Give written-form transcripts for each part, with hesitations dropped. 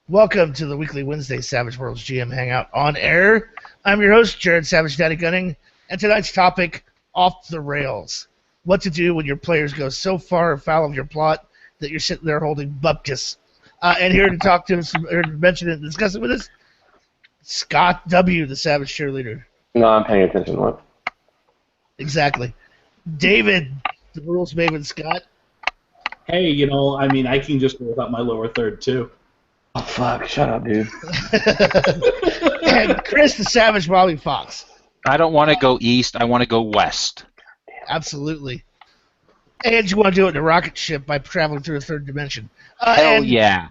Welcome to the weekly Wednesday Savage Worlds GM Hangout on air. I'm your host, Jared Savage Daddy Gunning, and tonight's topic, off the rails. What to do when your players go so far afoul of your plot that you're sitting there holding bupkis. And here to talk to us, or to mention it and discuss it with us, Scott W., the Savage Cheerleader. No, I'm paying attention. What? Exactly. David, the rules maven Scott. Hey, I can just roll out my lower third, too. Oh, fuck. Shut up, dude. And Chris, the Savage Bobby Fox. I don't want to go east. I want to go west. Absolutely. And you want to do it in a rocket ship by traveling through a third dimension. Hell yeah.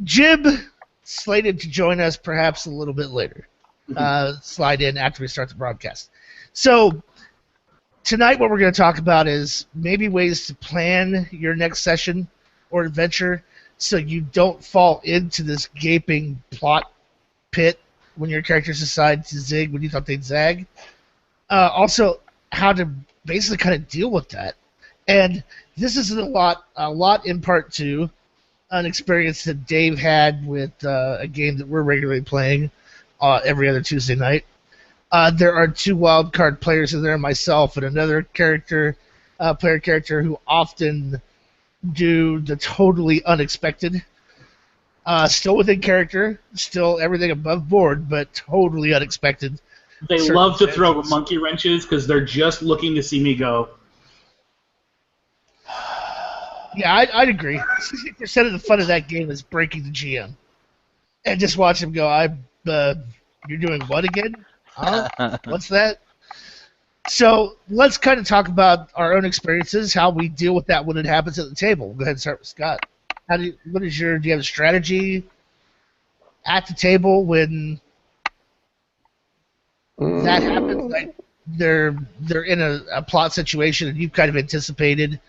Jib, slated to join us perhaps a little bit later. Slide in after we start the broadcast. So, tonight what we're going to talk about is maybe ways to plan your next session or adventure so you don't fall into this gaping plot pit when your characters decide to zig when you thought they'd zag. Also, how to basically kind of deal with that. And this is a lot in part to an experience that Dave had with a game that we're regularly playing every other Tuesday night. There are two wild card players in there, myself and another player character who often do the totally unexpected. Still within character, still everything above board, but totally unexpected. They love to throw monkey wrenches because they're just looking to see me go. Yeah, I'd agree. 60% of the fun of that game is breaking the GM. And just watch him go, you're doing what again? Huh? What's that? So let's kind of talk about our own experiences, how we deal with that when it happens at the table. Go ahead and start with Scott. Do you have a strategy at the table when that happens? Like they're in a plot situation and you've kind of anticipated,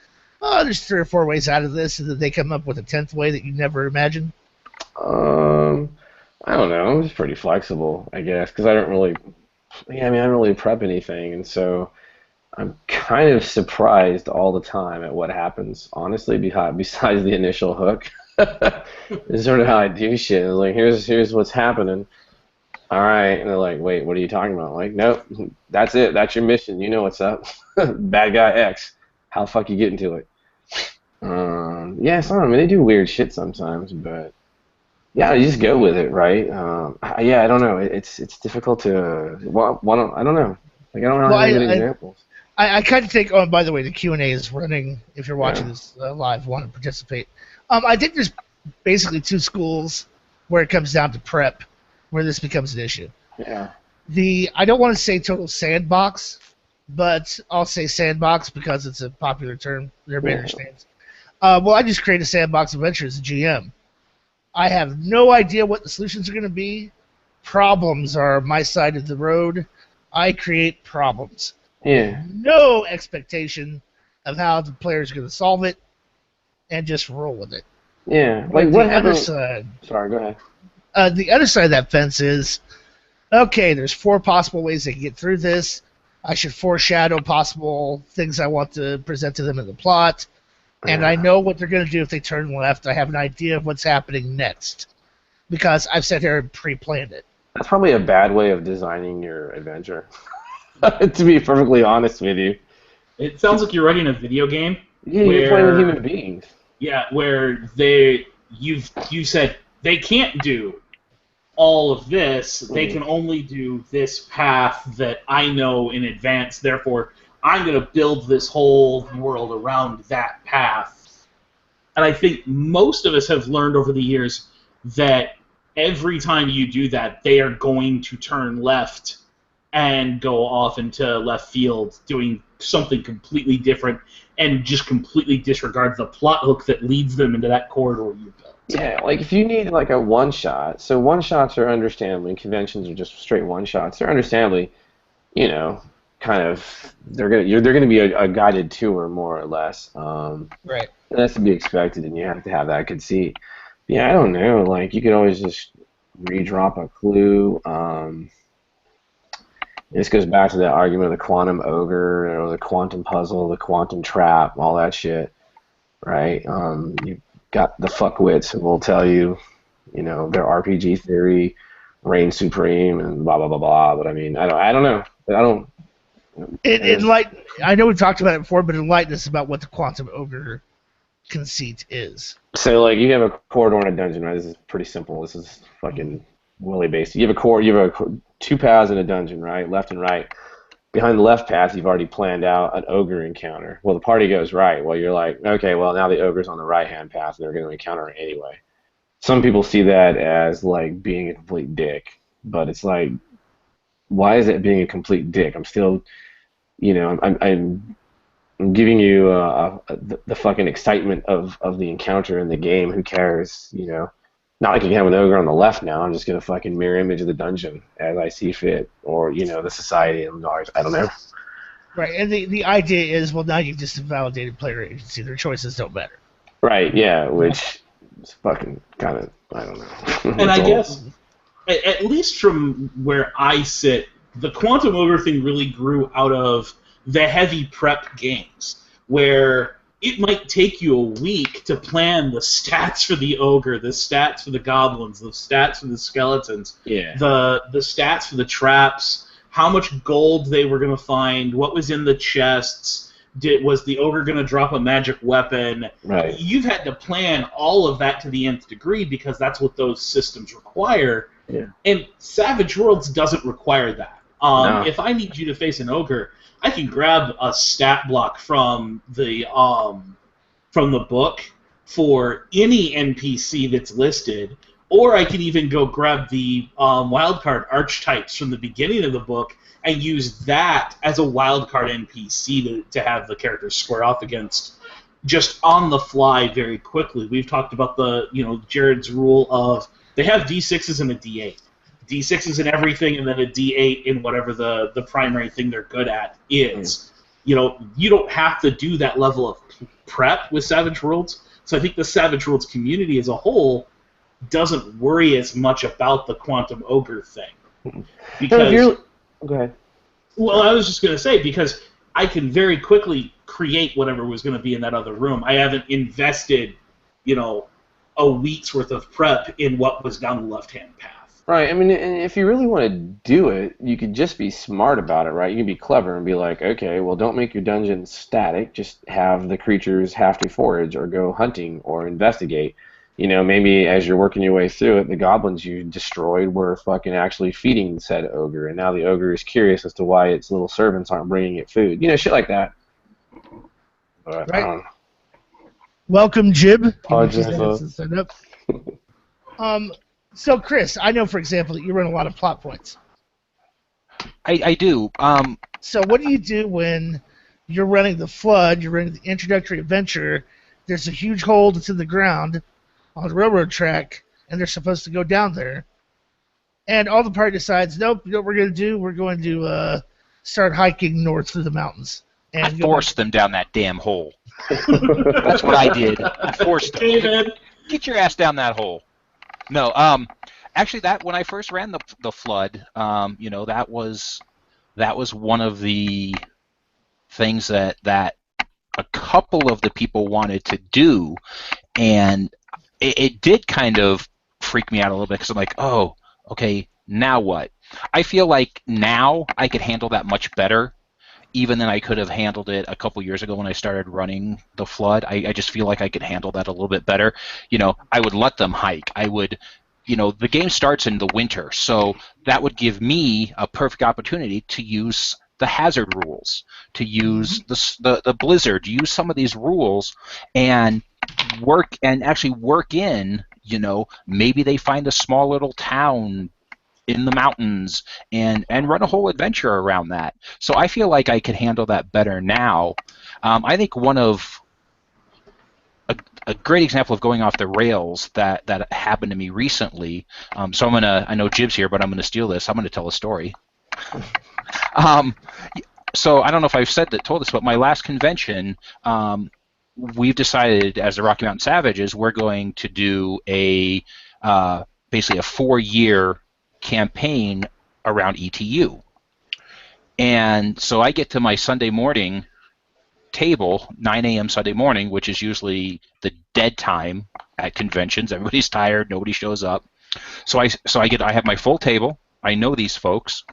there's 3 or 4 ways out of this, and then they come up with a 10th way that you never imagined? I don't know. I'm just pretty flexible, I guess, because I don't really prep anything, and so I'm kind of surprised all the time at what happens, honestly, besides the initial hook. It's sort of how I do shit. It's like, here's what's happening. All right, and they're like, wait, what are you talking about? I'm like, nope, that's it. That's your mission. You know what's up. Bad guy X. How the fuck you get into it? Yeah, they do weird shit sometimes, but yeah, you just go with it, right? I don't know. It's difficult to. I don't know. Like, I don't know any good examples. I kind of think. Oh, and by the way, the Q&A is running. If you're watching this live, want to participate. I think there's basically 2 schools where it comes down to prep, where this becomes an issue. Yeah. I don't want to say total sandbox, but I'll say sandbox because it's a popular term that everybody understands. Well, I just create a sandbox adventure as a GM. I have no idea what the solutions are going to be. Problems are my side of the road. I create problems. Yeah. No expectation of how the players are going to solve it, and just roll with it. Yeah. Like, what happened? Sorry, go ahead. The other side of that fence is, okay, there's 4 possible ways they can get through this. I should foreshadow possible things I want to present to them in the plot. And I know what they're going to do if they turn left. I have an idea of what's happening next because I've sat here and pre-planned it. That's probably a bad way of designing your adventure, to be perfectly honest with you. It sounds like you're writing a video game. Yeah, you're playing with human beings. Yeah, where you said they can't do all of this. They can only do this path that I know in advance. Therefore, I'm going to build this whole world around that path. And I think most of us have learned over the years that every time you do that, they are going to turn left and go off into left field doing something completely different and just completely disregard the plot hook that leads them into that corridor you built. Yeah, like if you need like a one-shot, so one-shots are understandably, conventions are just straight one-shots, they're understandably, kind of they're gonna be a guided tour more or less. Right. And that's to be expected, and you have to have that conceit. Yeah, I don't know. Like you could always just redrop a clue. This goes back to that argument of the quantum ogre, or the quantum puzzle, the quantum trap, all that shit, right? You got the fuckwits who will tell you, you know, their RPG theory reigns supreme and blah blah blah blah. But I mean, I don't know. I don't. I know we've talked about it before, but enlighten us about what the quantum ogre conceit is. So like you have a corridor in a dungeon, right? This is pretty simple. This is fucking really basic. You have two paths in a dungeon, right? Left and right. Behind the left path, you've already planned out an ogre encounter. Well, the party goes right. Well, you're like, okay, well now the ogre's on the right-hand path, and they're going to encounter it anyway. Some people see that as like being a complete dick, but it's like, why is it being a complete dick? I'm still, you know, I'm giving you the fucking excitement of the encounter in the game. Who cares, you know? Not like you can have an ogre on the left now. I'm just gonna fucking mirror image of the dungeon as I see fit, or you know, the society and ours. I don't know. Right, and the idea is, well, now you've just validated player agency. Their choices don't matter. Right. Yeah. Which is fucking kind of, I don't know. And I guess, at least from where I sit, the Quantum Ogre thing really grew out of the heavy prep games, where it might take you a week to plan the stats for the ogre, the stats for the goblins, the stats for the skeletons, the stats for the traps, how much gold they were going to find, what was in the chests, was the ogre going to drop a magic weapon. Right. You've had to plan all of that to the nth degree because that's what those systems require. Yeah. And Savage Worlds doesn't require that. No. If I need you to face an ogre, I can grab a stat block from the book for any NPC that's listed, or I can even go grab the wildcard archetypes from the beginning of the book and use that as a wildcard NPC to have the characters square off against just on the fly very quickly. We've talked about Jared's rule of they have D6s and a D8. D6s in everything, and then a D8 in whatever the primary thing they're good at is. You know, you don't have to do that level of prep with Savage Worlds. So I think the Savage Worlds community as a whole doesn't worry as much about the Quantum Ogre thing. Because, go ahead. Well, I was just going to say, because I can very quickly create whatever was going to be in that other room. I haven't invested, a week's worth of prep in what was down the left-hand path. Right. I mean, and if you really want to do it, you could just be smart about it, right? You can be clever and be like, okay, well, don't make your dungeon static. Just have the creatures have to forage or go hunting or investigate. You know, maybe as you're working your way through it, the goblins you destroyed were fucking actually feeding said ogre, and now the ogre is curious as to why its little servants aren't bringing it food. You know, shit like that. But, right. Welcome, Jib. Set up. So, Chris, I know, for example, that you run a lot of plot points. I do. So what do you do when you're running the Flood, you're running the introductory adventure, there's a huge hole that's in the ground on the railroad track, and they're supposed to go down there, and all the party decides, nope, you know what we're going to do? We're going to start hiking north through the mountains. And I forced them down that damn hole. That's what I did. I forced them. David. Get your ass down that hole. No, actually, that when I first ran the Flood, that was one of the things that a couple of the people wanted to do, and it did kind of freak me out a little bit because I'm like, oh, okay, now what? I feel like now I could handle that much better, even than I could have handled it a couple years ago when I started running the Flood. I just feel like I could handle that a little bit better. I would let them hike. I would, the game starts in the winter, so that would give me a perfect opportunity to use the hazard rules, to use the blizzard, to use some of these rules and work in, maybe they find a small little town in the mountains and run a whole adventure around that. So I feel like I could handle that better now. I think one of a great example of going off the rails that happened to me recently. So I know Jib's here, but I'm gonna steal this. I'm gonna tell a story. So I don't know if I've told this, but my last convention, we've decided as the Rocky Mountain Savages, we're going to do basically a 4-year campaign around ETU. And so I get to my Sunday morning table, 9 a.m. Sunday morning, which is usually the dead time at conventions. Everybody's tired, nobody shows up. So I have my full table. I know these folks.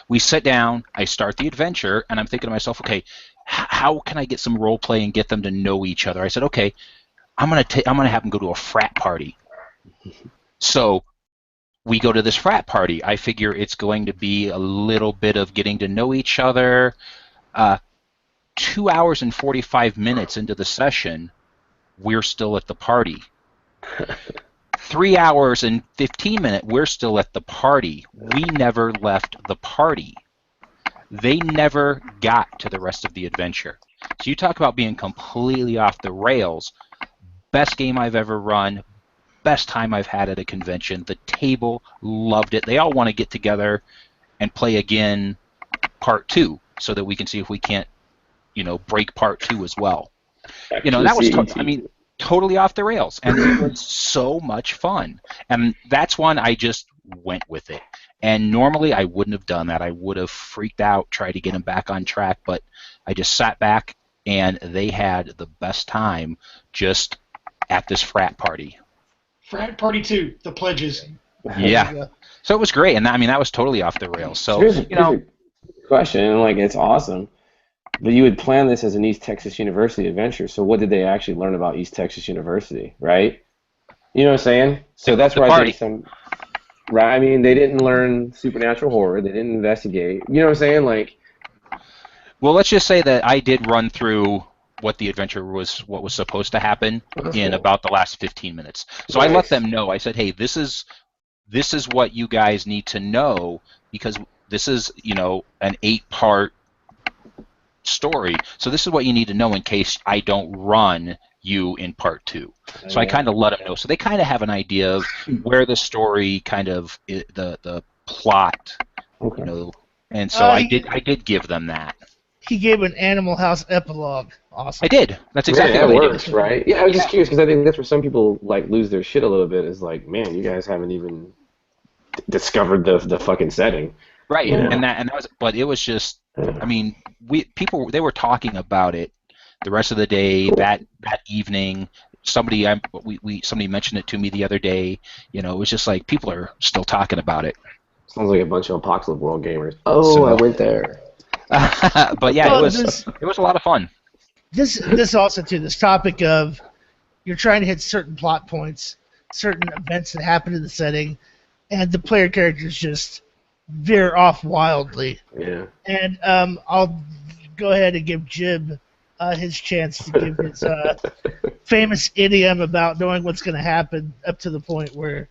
We sit down. I start the adventure, and I'm thinking to myself, okay, how can I get some role play and get them to know each other? I said, okay, I'm gonna have them go to a frat party. So we go to this frat party. I figure it's going to be a little bit of getting to know each other. 2 hours and 45 minutes into the session, we're still at the party. 3 hours and 15 minutes, we're still at the party. We never left the party. They never got to the rest of the adventure. So you talk about being completely off the rails. Best game I've ever run. Best time I've had at a convention. The table loved it. They all want to get together and play again part 2 so that we can see if we can't, break part 2 as well. That was, totally off the rails, and it was so much fun. And that's one I just went with it. And normally I wouldn't have done that. I would have freaked out, tried to get them back on track, but I just sat back, and they had the best time just at this frat party. Frat party 2, the pledges. Yeah. So it was great, and that was totally off the rails. So here's a question, and it's awesome. But you would plan this as an East Texas University adventure, so what did they actually learn about East Texas University, right? You know what I'm saying? So that's where I think some... Right? They didn't learn supernatural horror. They didn't investigate. You know what I'm saying? Well, let's just say that I did run through what the adventure was, what was supposed to happen in about the last 15 minutes. So I let them know. I said, hey, this is what you guys need to know, because this is, an 8-part story. So this is what you need to know in case I don't run you in part 2. So I kind of let them know. So they kind of have an idea of where the story the plot, and so I did give them that. He gave an Animal House epilogue. Awesome. I did. That's exactly what I did. Right? Yeah, I was just curious because I think that's where some people lose their shit a little bit. Is man, you guys haven't even discovered the fucking setting. Right, and that was, but it was just, they were talking about it the rest of the day, that evening. Somebody mentioned it to me the other day. It was just people are still talking about it. Sounds like a bunch of Apocalypse World gamers. I went there. But yeah, it was a lot of fun. This also too, this topic of you're trying to hit certain plot points, certain events that happen in the setting, and the player characters just veer off wildly. Yeah. And I'll go ahead and give Jib his chance to give his famous idiom about knowing what's going to happen up to the point where...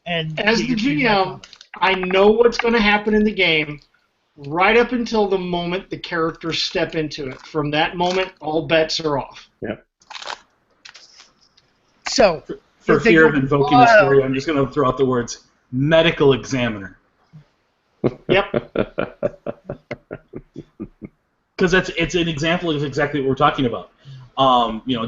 And as the GM, I know what's going to happen in the game right up until the moment the characters step into it. From that moment, all bets are off. Yep. So... For fear of invoking the story, I'm just going to throw out the words medical examiner. Yep. Because it's an example of exactly what we're talking about.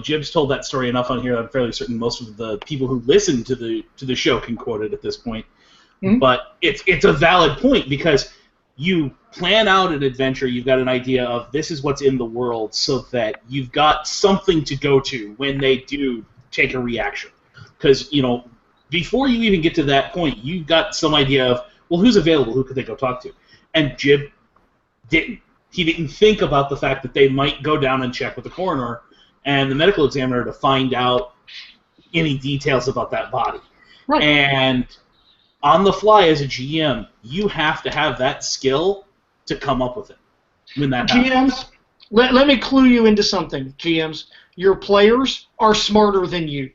Jib's told that story enough on here. I'm fairly certain most of the people who listen to the show can quote it at this point. Mm-hmm. But it's a valid point because you plan out an adventure. You've got an idea of this is what's in the world, so that you've got something to go to when they do take a reaction. Because before you even get to that point, you've got some idea of who's available, who could they go talk to, and Jib didn't. He didn't think about the fact that they might go down and check with the coroner and the medical examiner to find out any details about that body. Right. And on the fly as a GM, you have to have that skill to come up with it when that happens. GMs, let me clue you into something, GMs. Your players are smarter than you.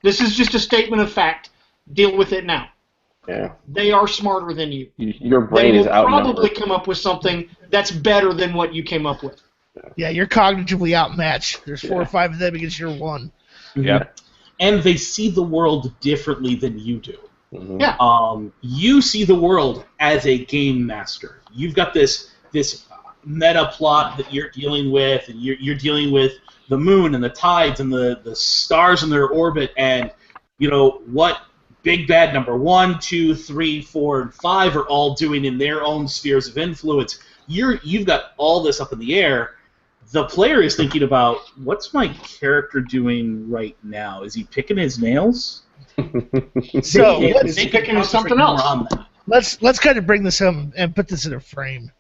This is just a statement of fact. Deal with it now. Yeah. They are smarter than you. Your brain is outnumbered. They will probably come up with something that's better than what you came up with. Yeah, you're cognitively outmatched. There's 4 or 5 of them against your 1. Yeah. And they see the world differently than you do. Mm-hmm. Yeah. You see the world as a game master. You've got this meta plot that you're dealing with, and you're dealing with the moon and the tides and the stars in their orbit, and what big bad number 1, 2, 3, 4, and 5 are all doing in their own spheres of influence. You've got all this up in the air. the player is thinking about, what's my character doing right now? Is he picking his nails? So Is he picking something else? let's kind of bring this home and put this in a frame.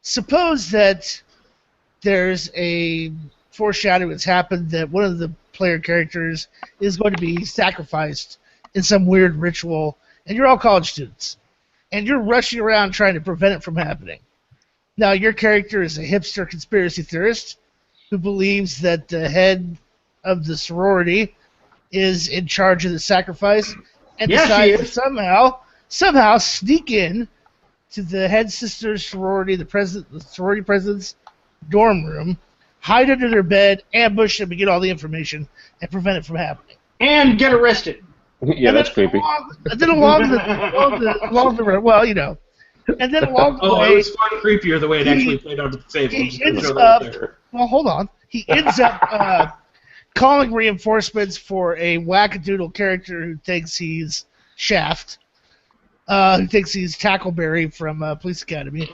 Suppose that there's a foreshadowing that's happened that one of the player characters is going to be sacrificed in some weird ritual, and you're all college students, and you're rushing around trying to prevent it from happening. Now, your character is a hipster conspiracy theorist who believes that the head of the sorority is in charge of the sacrifice, and decides to somehow sneak in to the head sister's sorority, the sorority president's dorm room, hide under their bed, ambush them, and get all the information, and prevent it from happening. And get arrested. Yeah, that's creepy. And then along the well, you know, and then along the way, it was far creepier the way it actually played out at the table. He ends up. Well, hold on. He ends up calling reinforcements for a wackadoodle character who thinks he's Shaft, who thinks he's Tackleberry from Police Academy.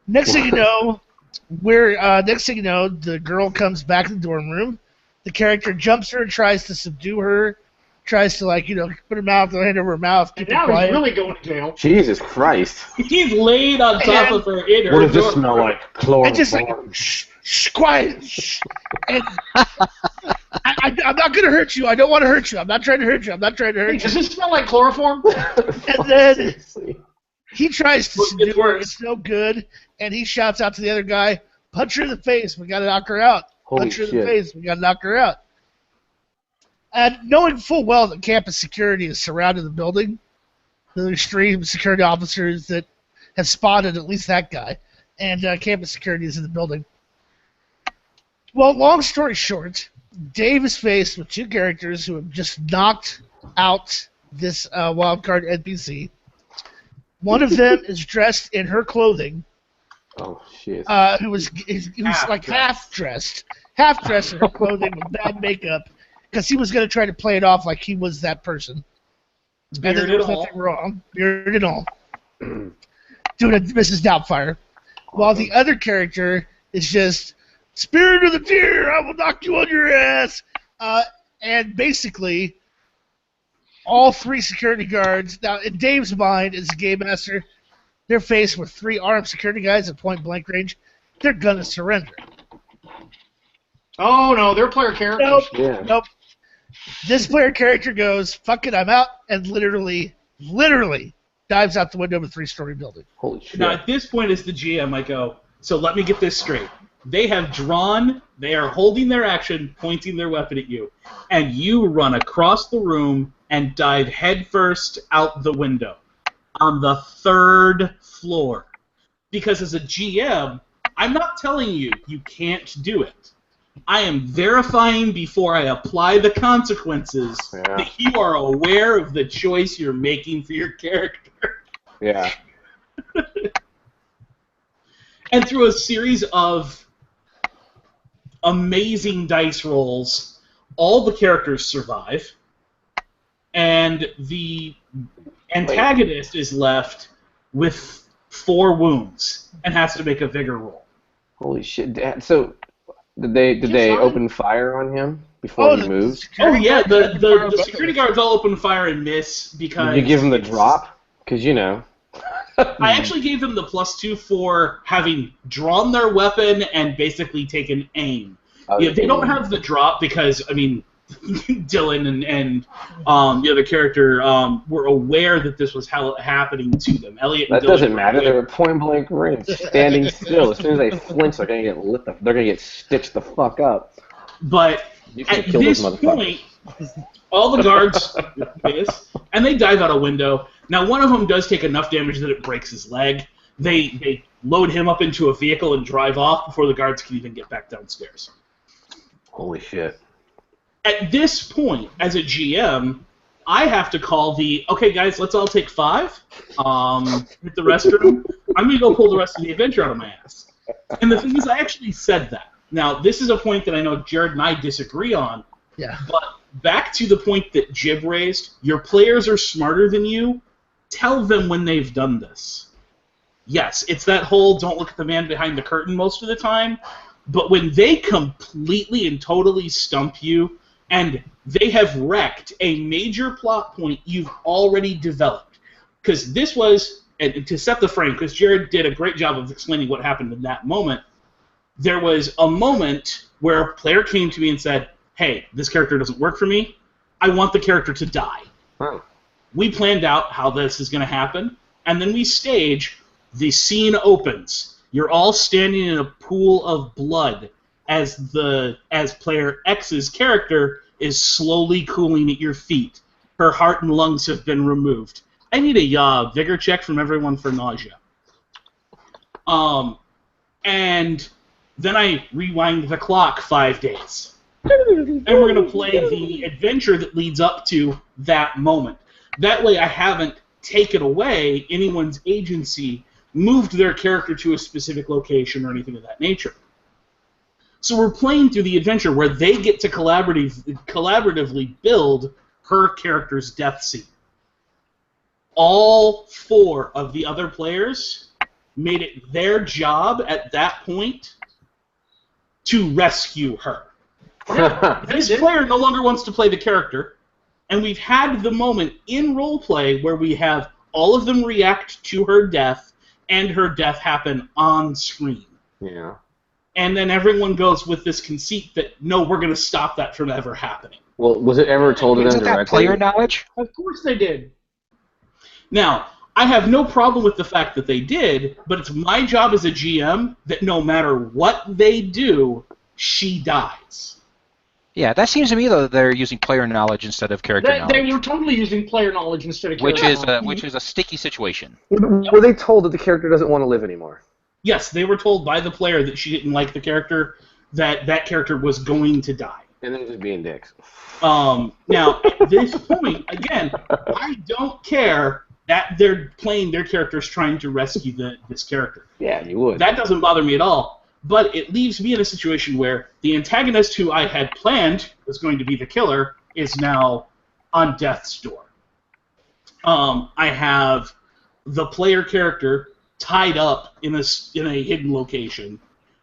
Next thing you know, the girl comes back to the dorm room. The character jumps her and tries to subdue her, tries to put her mouth, her hand over her mouth. And now he's really going to jail. Jesus Christ. He's laid on top of her in her. What does this smell like? Chloroform. And just like, shh, quiet, shh. And I'm not going to hurt you. I don't want to hurt you. I'm not trying to hurt you. I'm not trying to hurt you. Does this smell like chloroform? And then he tries to subdue her. It's no good. And he shouts out to the other guy, punch her in the face. We got to knock her out. Punch her in the face. We got to knock her out. And knowing full well that campus security has surrounded the building, the extreme security officers that have spotted at least that guy, and campus security is in the building. Well, long story short, Dave is faced with two characters who have just knocked out this wildcard NPC. One of them is dressed in her clothing. Oh, shit. Who was like half-dressed in her clothing with bad makeup, because he was going to try to play it off like he was that person. Beard and there was nothing wrong. Beard and all. Doing a Mrs. Doubtfire. While the other character is just, Spirit of the Deer, I will knock you on your ass! And basically, all three security guards, now in Dave's mind as a game master, they're faced with three armed security guys at point-blank range. They're going to surrender. Oh, no, they're player characters. Nope. This player character goes, fuck it, I'm out, and literally dives out the window of a 3-story building. Holy shit. Now, at this point, as the GM, I go, so let me get this straight. They are holding their action, pointing their weapon at you, and you run across the room and dive headfirst out the window on the 3rd floor. Because as a GM, I'm not telling you can't do it. I am verifying before I apply the consequences that you are aware of the choice you're making for your character. Yeah. And through a series of amazing dice rolls, all the characters survive, and the antagonist is left with 4 wounds and has to make a vigor roll. Holy shit. So... Did they open fire on him before he moved? Oh yeah, the security guards all open fire and miss because... Did you give him the drop? Because, you know... I actually gave them the +2 for having drawn their weapon and basically taken aim. They don't have the drop because, I mean, Dylan and the other character were aware that this was happening to them. Elliot and that Dylan doesn't matter. They were point blank range, standing still. As soon as they flinch, they're gonna get stitched the fuck up. But at this point, all the guards miss, and they dive out a window. Now, one of them does take enough damage that it breaks his leg. They load him up into a vehicle and drive off before the guards can even get back downstairs. Holy shit. At this point, as a GM, I have to call okay, guys, let's all take 5. Hit the restroom. I'm going to go pull the rest of the adventure out of my ass. And the thing is, I actually said that. Now, this is a point that I know Jared and I disagree on. Yeah. But back to the point that Jib raised, your players are smarter than you. Tell them when they've done this. yes, it's that whole don't look at the man behind the curtain most of the time, but when they completely and totally stump you, and they have wrecked a major plot point you've already developed, because this was, and to set the frame, because Jared did a great job of explaining what happened in that moment, there was a moment where a player came to me and said, hey, this character doesn't work for me, I want the character to die. Oh. We planned out how this is going to happen, and then we stage, the scene opens. You're all standing in a pool of blood as player X's character is slowly cooling at your feet. Her heart and lungs have been removed. I need a vigor check from everyone for nausea. And then I rewind the clock 5 days. And we're going to play the adventure that leads up to that moment. That way I haven't taken away anyone's agency, moved their character to a specific location or anything of that nature. So we're playing through the adventure where they get to collaboratively build her character's death scene. All 4 of the other players made it their job at that point to rescue her. This player no longer wants to play the character, and we've had the moment in roleplay where we have all of them react to her death, and her death happen on screen. Yeah. And then everyone goes with this conceit that, no, we're going to stop that from ever happening. Well, was it ever told to them Isn't that directly? player knowledge? Of course they did. Now, I have no problem with the fact that they did, but it's my job as a GM that no matter what they do, she dies. Yeah, that seems to me though they're using player knowledge instead of character knowledge. They were totally using player knowledge instead of character knowledge. Which is a sticky situation. Were they told that the character doesn't want to live anymore? Yes, they were told by the player that she didn't like the character, that that character was going to die. And then just being dicks. Now, at this point, again, I don't care that they're playing their characters trying to rescue this character. Yeah, you would. That doesn't bother me at all. But it leaves me in a situation where the antagonist who I had planned was going to be the killer is now on death's door. I have the player character tied up in a hidden location,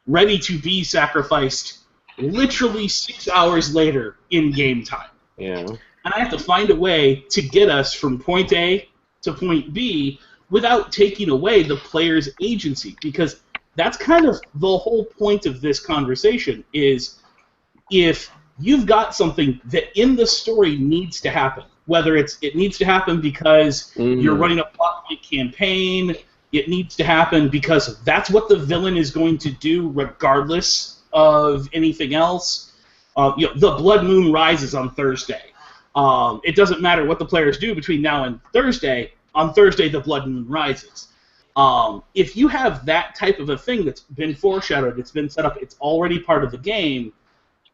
ready to be sacrificed literally 6 hours later in game time. Yeah. And I have to find a way to get us from point A to point B without taking away the player's agency, because that's kind of the whole point of this conversation is if you've got something that in the story needs to happen, whether it needs to happen because you're running a plot point campaign, it needs to happen because that's what the villain is going to do regardless of anything else. The Blood Moon rises on Thursday. It doesn't matter what the players do between now and Thursday. On Thursday, the Blood Moon rises. If you have that type of a thing that's been foreshadowed, it's been set up, it's already part of the game,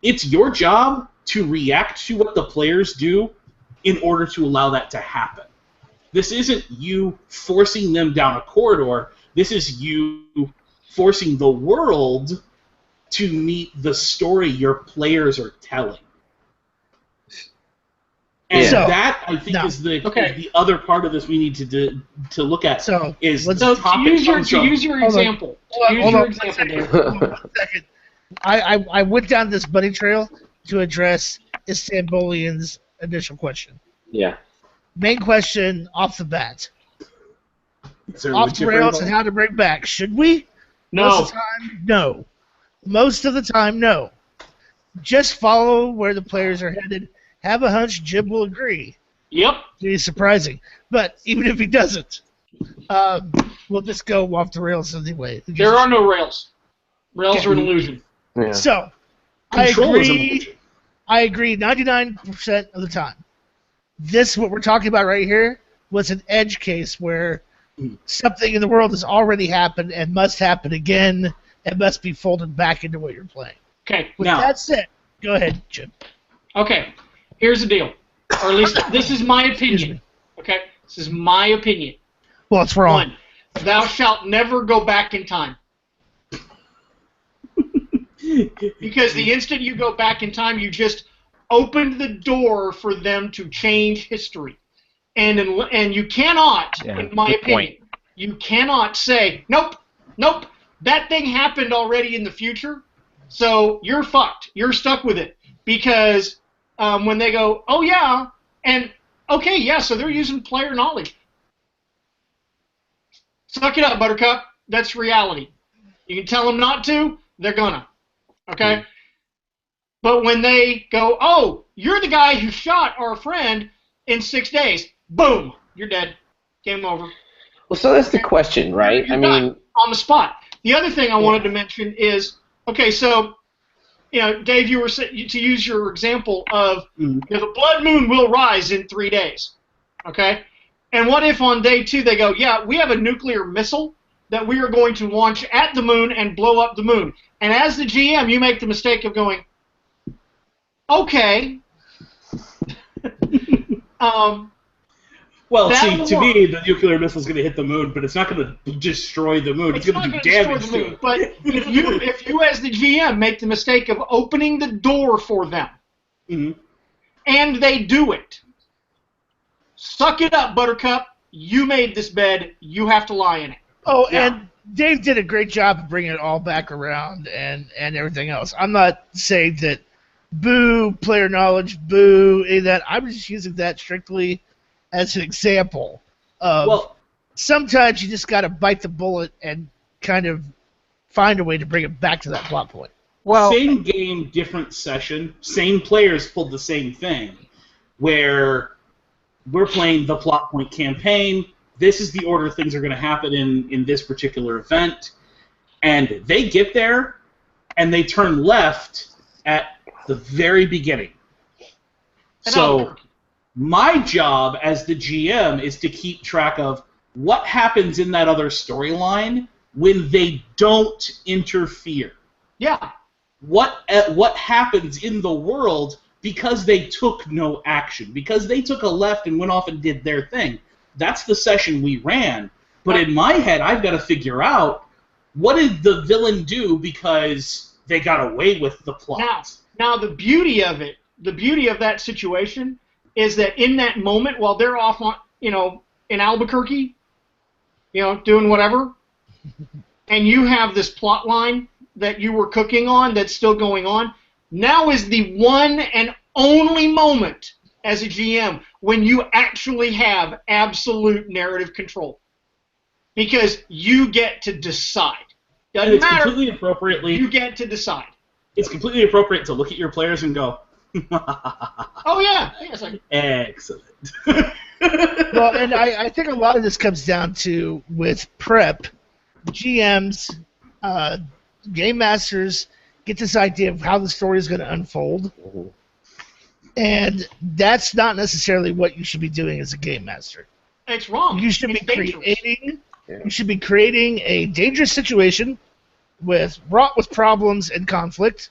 it's your job to react to what the players do in order to allow that to happen. This isn't you forcing them down a corridor. This is you forcing the world to meet the story your players are telling. And that, I think, is the other part of this we need to look at. So, is to use your example. Hold on a second. I went down this bunny trail to address Istanbulian's initial question. Yeah. Main question off the bat. Off the rails and how to bring back. Should we? No. Most of the time, no. Most of the time, no. Just follow where the players are headed. Have a hunch Jim will agree. Yep. It's surprising. But even if he doesn't, we'll just go off the rails anyway. There are no rails. Rails are an illusion. Yeah. So, I agree 99% of the time. What we're talking about right here was an edge case where something in the world has already happened and must happen again and must be folded back into what you're playing. Okay. With that said, go ahead, Jim. Okay. Here's the deal. Or at least this is my opinion. Okay? This is my opinion. Well, it's wrong. 1, thou shalt never go back in time. Because the instant you go back in time, you just opened the door for them to change history. And you cannot, in my opinion, you cannot say, nope, that thing happened already in the future, so you're fucked. You're stuck with it. Because when they go, oh yeah, and okay, yeah, so they're using player knowledge. Suck it up, Buttercup. That's reality. You can tell them not to, they're gonna. Okay? But when they go, oh, you're the guy who shot our friend in 6 days, boom, you're dead. Game over. Well, so that's the question, right? You're done on the spot. The other thing I wanted to mention is, okay, so, Dave, you were to use your example of the blood moon will rise in 3 days, okay? And what if on day 2 they go, yeah, we have a nuclear missile that we are going to launch at the moon and blow up the moon. And as the GM, you make the mistake of going, okay. Well, see, to me, the nuclear missile is going to hit the moon, but it's not going to destroy the moon. It's going to do damage to it. But if you, as the GM, make the mistake of opening the door for them, and they do it, suck it up, Buttercup. You made this bed. You have to lie in it. Oh, yeah. And Dave did a great job of bringing it all back around and everything else. I'm not saying that boo, player knowledge, boo, any of that. I was just using that strictly as an example of sometimes you just got to bite the bullet and kind of find a way to bring it back to that plot point. Well, same game, different session. Same players pulled the same thing, where we're playing the plot point campaign. This is the order things are going to happen in this particular event. And they get there, and they turn left at the very beginning. So my job as the GM is to keep track of what happens in that other storyline when they don't interfere. Yeah. What happens in the world because they took no action, because they took a left and went off and did their thing. That's the session we ran. But in my head, I've got to figure out, what did the villain do because they got away with the plot? Now the beauty of it, the beauty of that situation is that in that moment, while they're off on, in Albuquerque, doing whatever, and you have this plot line that you were cooking on that's still going on, now is the one and only moment as a GM when you actually have absolute narrative control. Because you get to decide. Doesn't matter. Completely appropriately. You get to decide. It's completely appropriate to look at your players and go, oh, yeah. Excellent. Well, and I think a lot of this comes down to, with prep, GMs, game masters get this idea of how the story is going to unfold. And that's not necessarily what you should be doing as a game master. It's wrong. You should be creating a dangerous situation wrought with problems and conflict.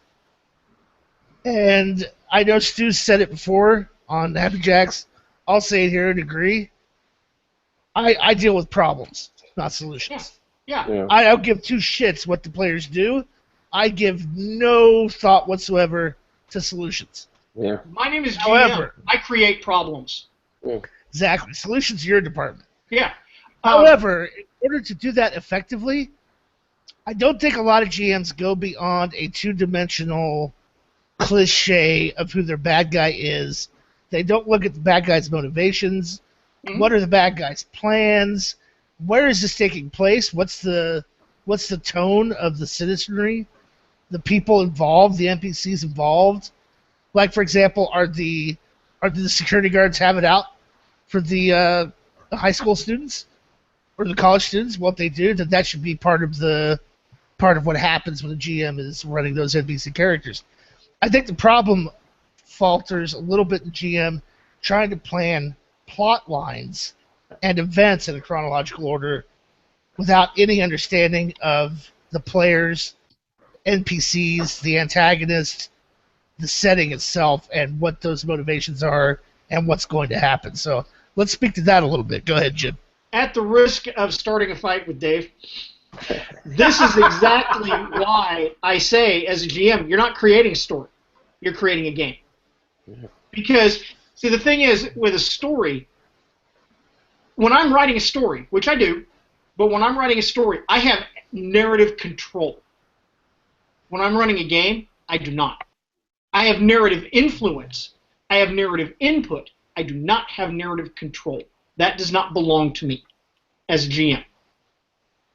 And I know Stu said it before on Happy Jacks. I'll say it here and agree. I deal with problems, not solutions. Yeah. I don't give two shits what the players do. I give no thought whatsoever to solutions. Yeah. My name is GM. However, I create problems. Exactly. Solutions are your department. Yeah. However, in order to do that effectively, I don't think a lot of GMs go beyond a two-dimensional cliche of who their bad guy is. They don't look at the bad guy's motivations. What are the bad guy's plans? Where is this taking place? What's the tone of the citizenry? The people involved, the NPCs involved? Like, for example, are the security guards have it out for the high school students or the college students? What they do, that should be part of what happens when the GM is running those NPC characters. I think the problem falters a little bit in GM trying to plan plot lines and events in a chronological order without any understanding of the players, NPCs, the antagonist, the setting itself, and what those motivations are and what's going to happen. So let's speak to that a little bit. Go ahead, Jim. At the risk of starting a fight with Dave, this is exactly why I say, as a GM, you're not creating a story. You're creating a game. Because, see, the thing is, with a story, when I'm writing a story, which I do, But when I'm writing a story, I have narrative control. When I'm running a game, I do not. I have narrative influence. I have narrative input. I do not have narrative control. That does not belong to me as a GM.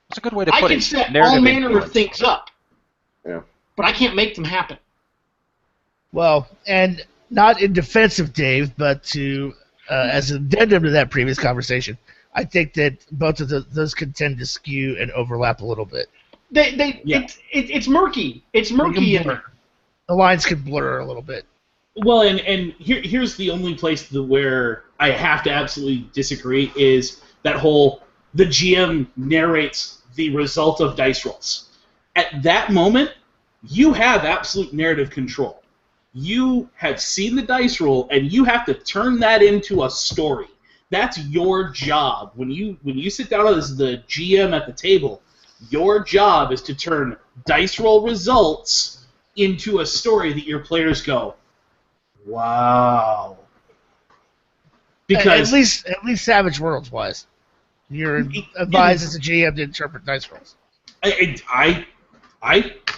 That's a good way to put it. I can set Narrative all manner influence. of things up, Yeah. but I can't make them happen. Well, and not in defense of Dave, but to as an addendum to that previous conversation, I think that both of those can tend to skew and overlap a little bit. It's murky. It's murky in there. The lines can blur a little bit. Well, and here's the only place where I have to absolutely disagree is that whole the GM narrates the result of dice rolls. At that moment, you have absolute narrative control. You have seen the dice roll, and you have to turn that into a story. That's your job. When you sit down as the GM at the table, your job is to turn dice roll results into a story that your players go, wow. Because at least Savage Worlds wise, you're advised as a GM to interpret dice rolls. I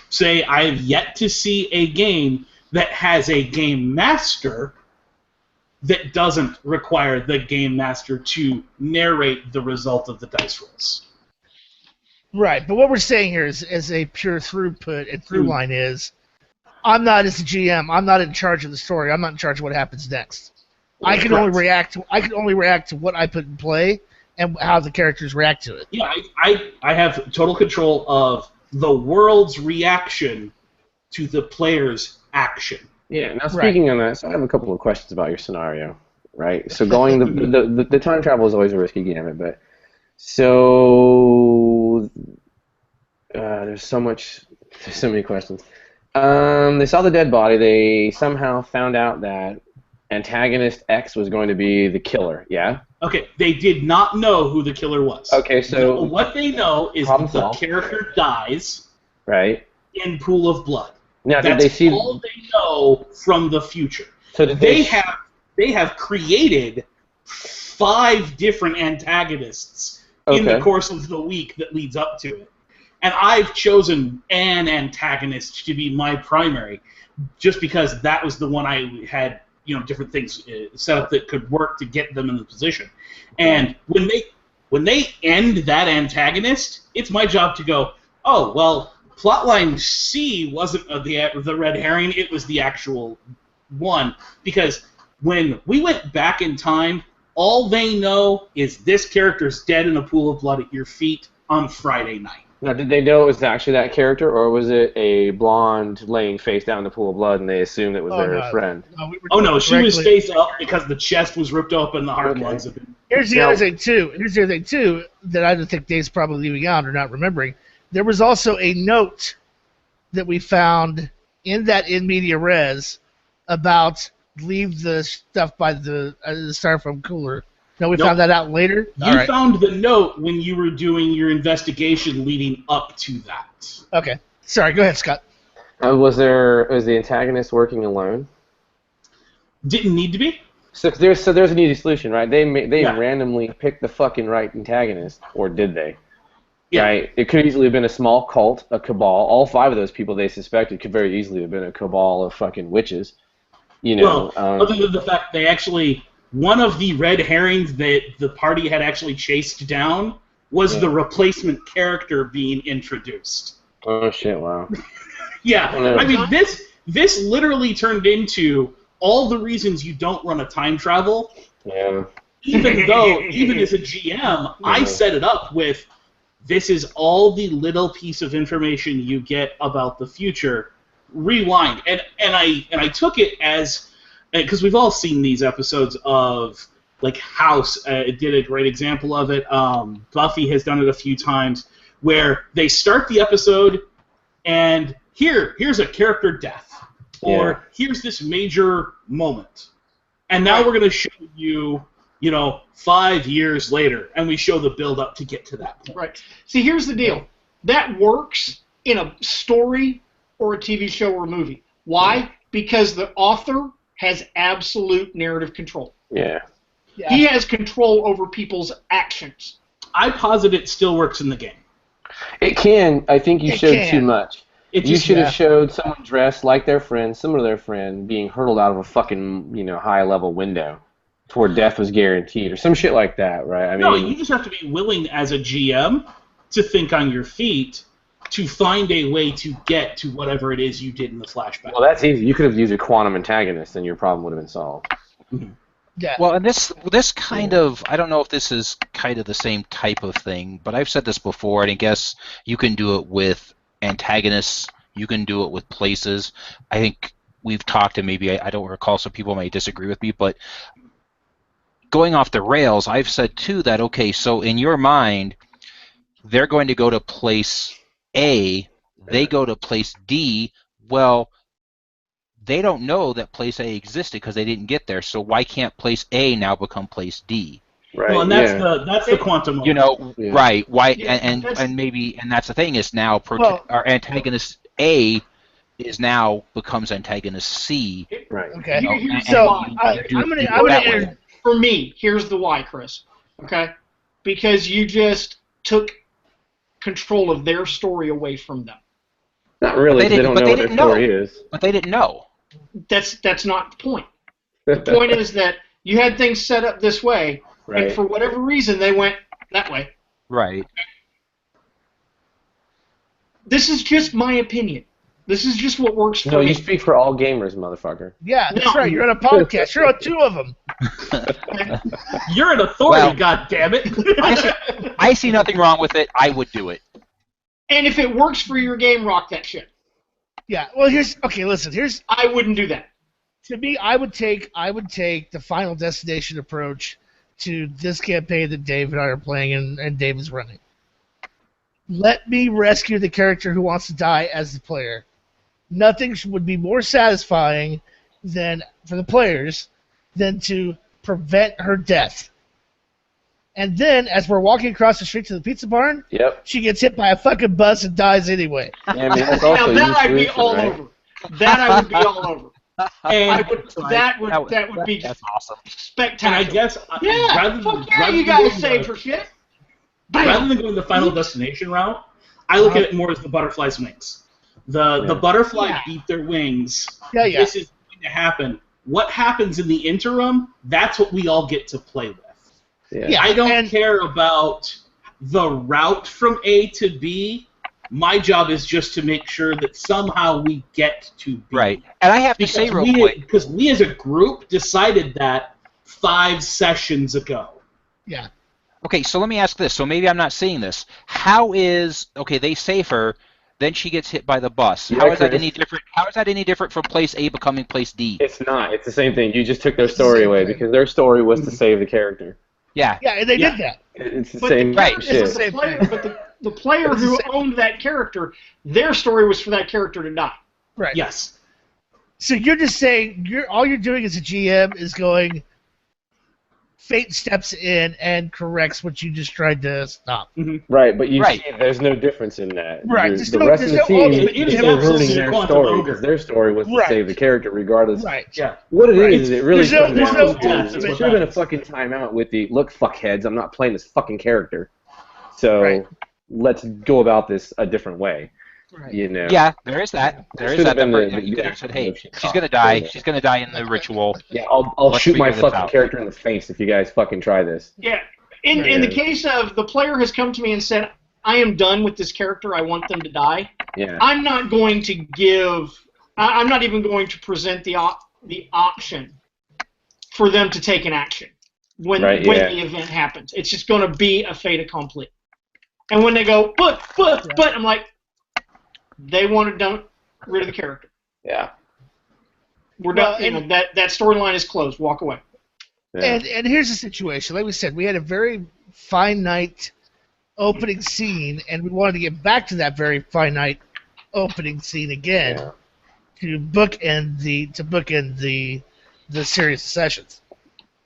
say I have yet to see a game that has a game master that doesn't require the game master to narrate the result of the dice rolls. Right, but what we're saying here is, as a pure throughput and through line is, I'm not as a GM. I'm not in charge of the story. I'm not in charge of what happens next. I can only react to what I put in play and how the characters react to it. Yeah, I have total control of the world's reaction to the player's action. Yeah. Now speaking on that, so I have a couple of questions about your scenario. Right. So going the time travel is always a risky gamut, but so there's so many questions. They saw the dead body. They somehow found out that antagonist X was going to be the killer. Yeah. Okay, they did not know who the killer was. Okay, so what they know is the character dies. Right. In Pool of Blood. Now, That's did they see all they know from the future. So did they have created 5 different antagonists in the course of the week that leads up to it. And I've chosen an antagonist to be my primary, just because that was the one I had, different things set up that could work to get them in the position. And when they end that antagonist, it's my job to go, oh well, plotline C wasn't the red herring; it was the actual one. Because when we went back in time, all they know is this character's dead in a pool of blood at your feet on Friday night. Now, did they know it was actually that character, or was it a blonde laying face down in the pool of blood, and they assumed it was their friend? No, she was face up because the chest was ripped open, the heart lungs have been. Here's the other thing too that I don't think Dave's probably leaving out or not remembering. There was also a note that we found in that in media res about leave the stuff by the styrofoam cooler. No, we found that out later? You found the note when you were doing your investigation leading up to that. Okay. Sorry, go ahead, Scott. Was the antagonist working alone? Didn't need to be. So there's an easy solution, right? They randomly picked the fucking right antagonist, or did they? Yeah. Right? It could easily have been a small cult, a cabal. All 5 of those people they suspected could very easily have been a cabal of fucking witches. Other than the fact they actually... One of the red herrings that the party had actually chased down was the replacement character being introduced. Oh shit! Wow. Yeah, I mean this literally turned into all the reasons you don't run a time travel. Yeah. Even as a GM, I set it up with this is all the little piece of information you get about the future. Rewind, and I took it as. Because we've all seen these episodes of, like, House did a great example of it. Buffy has done it a few times, where they start the episode, and here's a character death, or here's this major moment, and now we're going to show you, 5 years later, and we show the build-up to get to that point. Right. See, here's the deal. That works in a story or a TV show or a movie. Why? Because the author has absolute narrative control. Yeah. He has control over people's actions. I posit it still works in the game. It can. I think you showed too much. You should have showed someone dressed like their friend, similar to their friend, being hurtled out of a fucking, high-level window to where death was guaranteed, or some shit like that, right? I mean, no, you just have to be willing as a GM to think on your feet to find a way to get to whatever it is you did in the flashback. Well, that's easy. You could have used a quantum antagonist, and your problem would have been solved. Yeah. Well, and this kind of, I don't know if this is kind of the same type of thing, but I've said this before, and I guess you can do it with antagonists, you can do it with places. I think we've talked, and maybe I don't recall, so people may disagree with me, but going off the rails, I've said too that, okay, so in your mind, they're going to go to place A, they go to place D, well, they don't know that place A existed because they didn't get there, so why can't place A now become place D? Right. Well, and that's the quantum. Right? Why? And maybe, and that's the thing is now our antagonist A is now becomes antagonist C. Right. Okay. I'm gonna for me, here's the why, Chris. Okay, because you just took control of their story away from them. Not really. They don't know what their story is. But they didn't know. That's not the point. The point is that you had things set up this way, and for whatever reason they went that way. Right. This is just my opinion. This is just what works for me. No, you speak for all gamers, motherfucker. Yeah, that's right. You're on a podcast. You're on two of them. You're an authority, goddammit. I see nothing wrong with it. I would do it. And if it works for your game, rock that shit. Yeah. Well, I wouldn't do that. To me, I would take the Final Destination approach to this campaign that Dave and I are playing and Dave is running. Let me rescue the character who wants to die as the player. Nothing would be more satisfying for the players than to prevent her death. And then, as we're walking across the street to the pizza barn, she gets hit by a fucking bus and dies anyway. Yeah, I mean, that's also that I'd be all over. That I would be all over. And that would be that's awesome. Spectacular. And I guess you guys say for shit. Rather than going the Final Destination route, I look at it more as the butterfly's wings. The butterfly beat their wings. Yeah. This is going to happen. What happens in the interim, that's what we all get to play with. Yeah. I don't care about the route from A to B. My job is just to make sure that somehow we get to B. Right. And I have to say real quick. Because we as a group decided that 5 sessions ago. Yeah. Okay, so let me ask this. So maybe I'm not seeing this. They save her, then she gets hit by the bus. How is that any different? How is that any different from place A becoming place D? It's not. It's the same thing. You just took their story away because their story was to save the character. Yeah. Yeah, and they did that. It's the same shit. The player who owned that character, their story was for that character to die. Right. Yes. So you're just saying all you're doing as a GM is going. Fate steps in and corrects what you just tried to stop. Mm-hmm. Right, but you see, there's no difference in that. Right. The rest of the team is ruining their story because their story was to save the character regardless. Right. Yeah. What it is it really there's no it should have been a fucking timeout with the, look, fuckheads, I'm not playing this fucking character. So let's go about this a different way. Right. You know? Yeah, there is that. You could have said, hey, she's going to die. She's going to die in the ritual. Yeah, I'll shoot my fucking character in the face if you guys fucking try this. Yeah. In the case of the player has come to me and said, I am done with this character, I want them to die. Yeah. I'm not going to I'm not even going to present the option for them to take an action when the event happens. It's just going to be a fait accompli. And when they go, but, I'm like, they want to rid of the character. Yeah. We're done. That storyline is closed. Walk away. Yeah. And here's the situation. Like we said, we had a very finite opening scene, and we wanted to get back to that very finite opening scene again to bookend the series of sessions.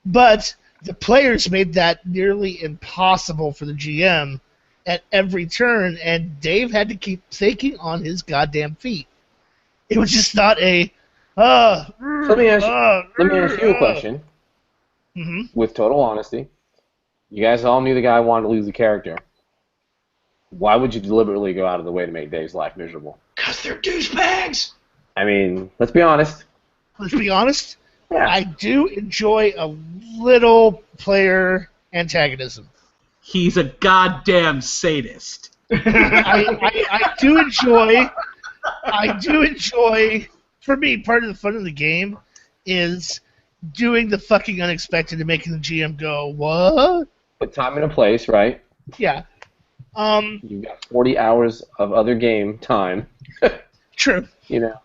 But the players made that nearly impossible for the GM at every turn, and Dave had to keep thinking on his goddamn feet. It was just not a. Let me ask you a question. Mm-hmm. With total honesty, You guys all knew the guy wanted to lose the character. Why would you deliberately go out of the way to make Dave's life miserable? Because they're douchebags. I mean, let's be honest. Let's be honest. Yeah. I do enjoy a little player antagonism. He's a goddamn sadist. I do enjoy. For me, part of the fun of the game is doing the fucking unexpected and making the GM go, what? Put time and a place, right? Yeah. You've got 40 hours of other game time. True. You know.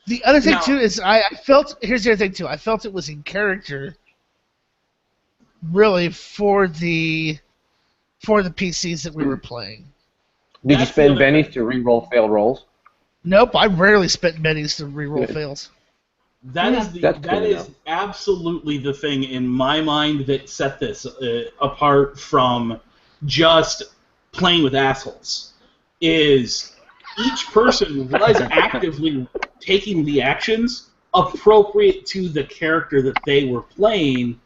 The other thing too is I felt. Here's the other thing too. I felt it was in character, really, for the PCs that we were playing. Did you spend bennies to re-roll failed rolls? Nope, I rarely spent bennies to re-roll fails. That is absolutely the thing in my mind that set this apart from just playing with assholes. Is each person was actively taking the actions appropriate to the character that they were playing,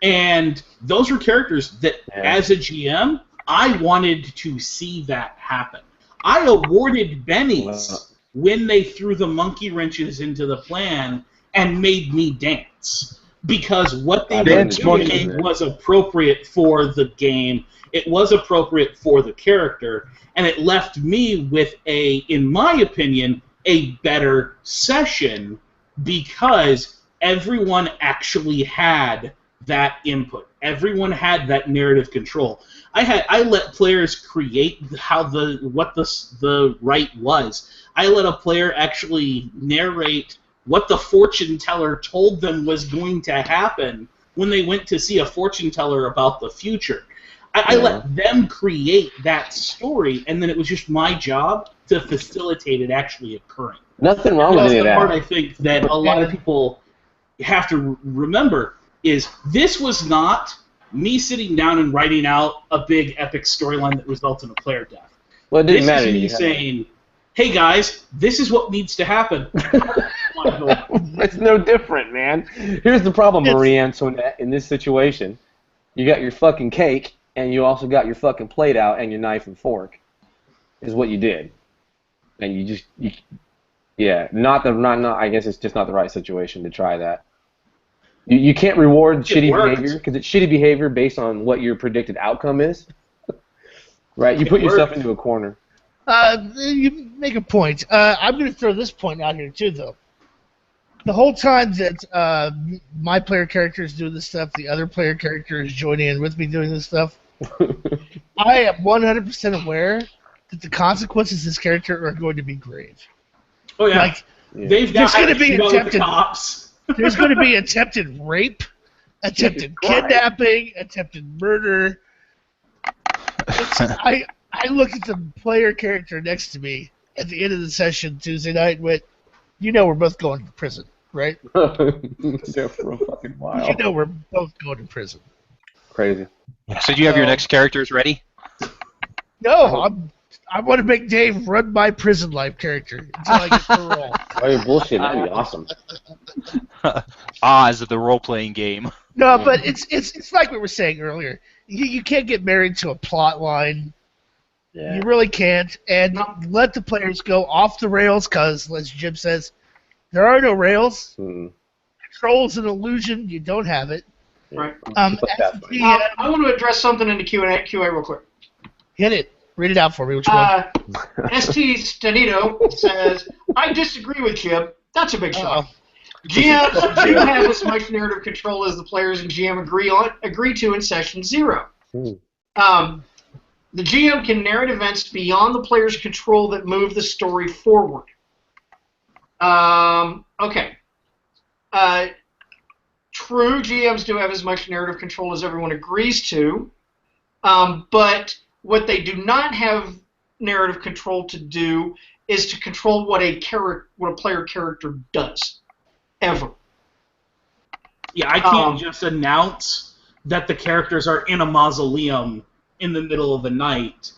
and those were characters that, as a GM, I wanted to see that happen. I awarded bennies when they threw the monkey wrenches into the plan and made me dance, because what they were doing was appropriate for the game. It was appropriate for the character, and it left me with in my opinion, a better session because everyone actually had that input. Everyone had that narrative control. I let players create what the right was. I let a player actually narrate what the fortune teller told them was going to happen when they went to see a fortune teller about the future. I let them create that story, and then it was just my job to facilitate it actually occurring. Nothing wrong with any of that. That's the part I think that a lot of people have to remember is this was not me sitting down and writing out a big epic storyline that results in a player death. Well, it didn't matter. This is me saying, hey guys, this is what needs to happen. It's no different, man. Here's the problem, Marie Antoinette, in this situation. You got your fucking cake, and you also got your fucking plate out and your knife and fork, is what you did. And I guess it's just not the right situation to try that. You can't reward shitty behavior, because it's shitty behavior based on what your predicted outcome is. Right? You put yourself into a corner. You make a point. I'm going to throw this point out here, too, though. The whole time that my player character is doing this stuff, the other player character is joining in with me doing this stuff, I am 100% aware that the consequences of this character are going to be grave. Oh, yeah. There's going to be attempted cops. There's going to be attempted rape, attempted kidnapping, attempted murder. I looked at the player character next to me at the end of the session Tuesday night and went, we're both going to prison, right? Yeah, for a fucking while. We're both going to prison. Crazy. So do you have your next characters ready? No, I want to make Dave run my prison life character until I get the role. Oh, you're bullshit. That'd be awesome. Oz of the role-playing game. No, but it's like we were saying earlier. You can't get married to a plot line. Yeah. You really can't. And let the players go off the rails because, as Jim says, there are no rails. Control is an illusion. You don't have it. Right. I want to address something in the QA real quick. Hit it. Read it out for me. Which one? ST Stanito says, I disagree with Jim. That's a big shock. GMs do have as much narrative control as the players and GM agree to in Session 0. The GM can narrate events beyond the player's control that move the story forward. Okay. True, GMs do have as much narrative control as everyone agrees to, but what they do not have narrative control to do is to control what a player character does, ever. Yeah, I can't just announce that the characters are in a mausoleum in the middle of the night.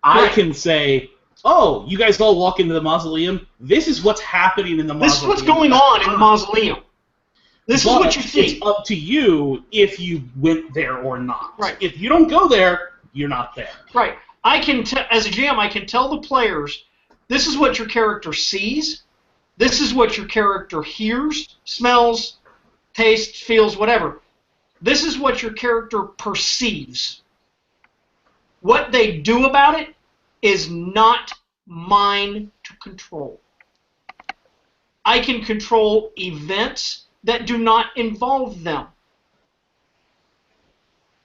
I can say, oh, you guys all walk into the mausoleum. This is what's happening in the mausoleum. This is what's going on in the mausoleum. This is what you see. It's up to you if you went there or not. Right. If you don't go there, you're not there. Right. As a GM, I can tell the players, this is what your character sees, this is what your character hears, smells, tastes, feels, whatever. This is what your character perceives. What they do about it is not mine to control. I can control events that do not involve them.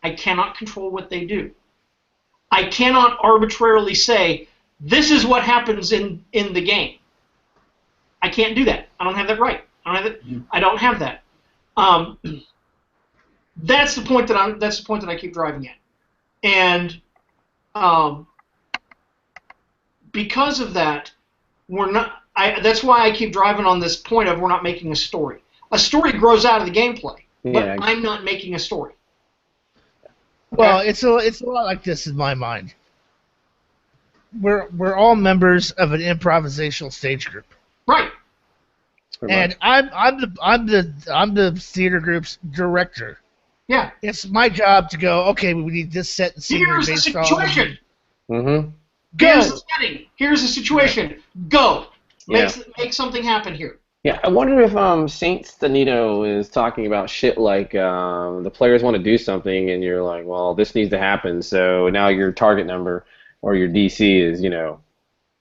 I cannot control what they do. I cannot arbitrarily say, this is what happens in the game. I can't do that. I don't have that right. I don't have that. That's the point that I keep driving at. And because of that, that's why I keep driving on this point of we're not making a story. A story grows out of the gameplay, but I'm not making a story. Okay? Well, it's a lot like this in my mind. We're all members of an improvisational stage group, right? And I'm the theater group's director. Yeah, it's my job to go. Okay, we need this set and scenery here's the based situation. Mm-hmm. Here's the setting. Here's the situation. Go. Make something happen here. Yeah, I wonder if Saint Stanito is talking about shit like the players want to do something and you're like, well, this needs to happen, so now your target number or your DC is,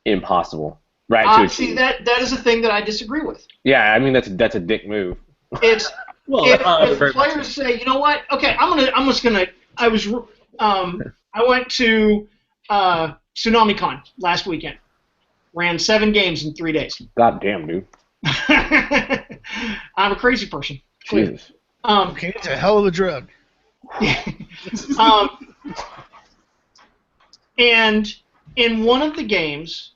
impossible. Right? See, that is a thing that I disagree with. Yeah, I mean that's a dick move. It's if the players say, you know what? Okay, I went to TsunamiCon last weekend. Ran 7 games in 3 days. God damn, dude. I'm a crazy person. Jesus. Okay, it's a hell of a drug. And in one of the games,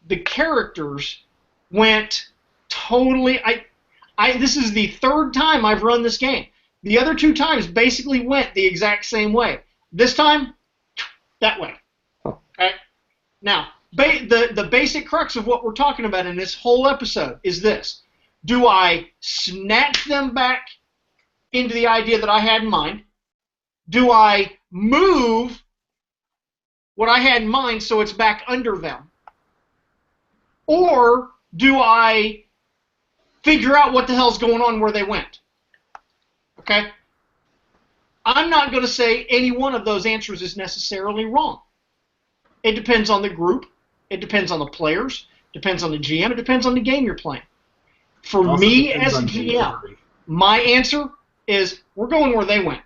the characters went totally. This is the 3rd time I've run this game. The other 2 times basically went the exact same way. This time, that way. Okay. Now, the basic crux of what we're talking about in this whole episode is this. Do I snatch them back into the idea that I had in mind? Do I move what I had in mind so it's back under them? Or do I figure out what the hell's going on where they went? Okay? I'm not going to say any one of those answers is necessarily wrong. It depends on the group. It depends on the players. It depends on the GM. It depends on the game you're playing. For me as a GM, my answer is we're going where they went,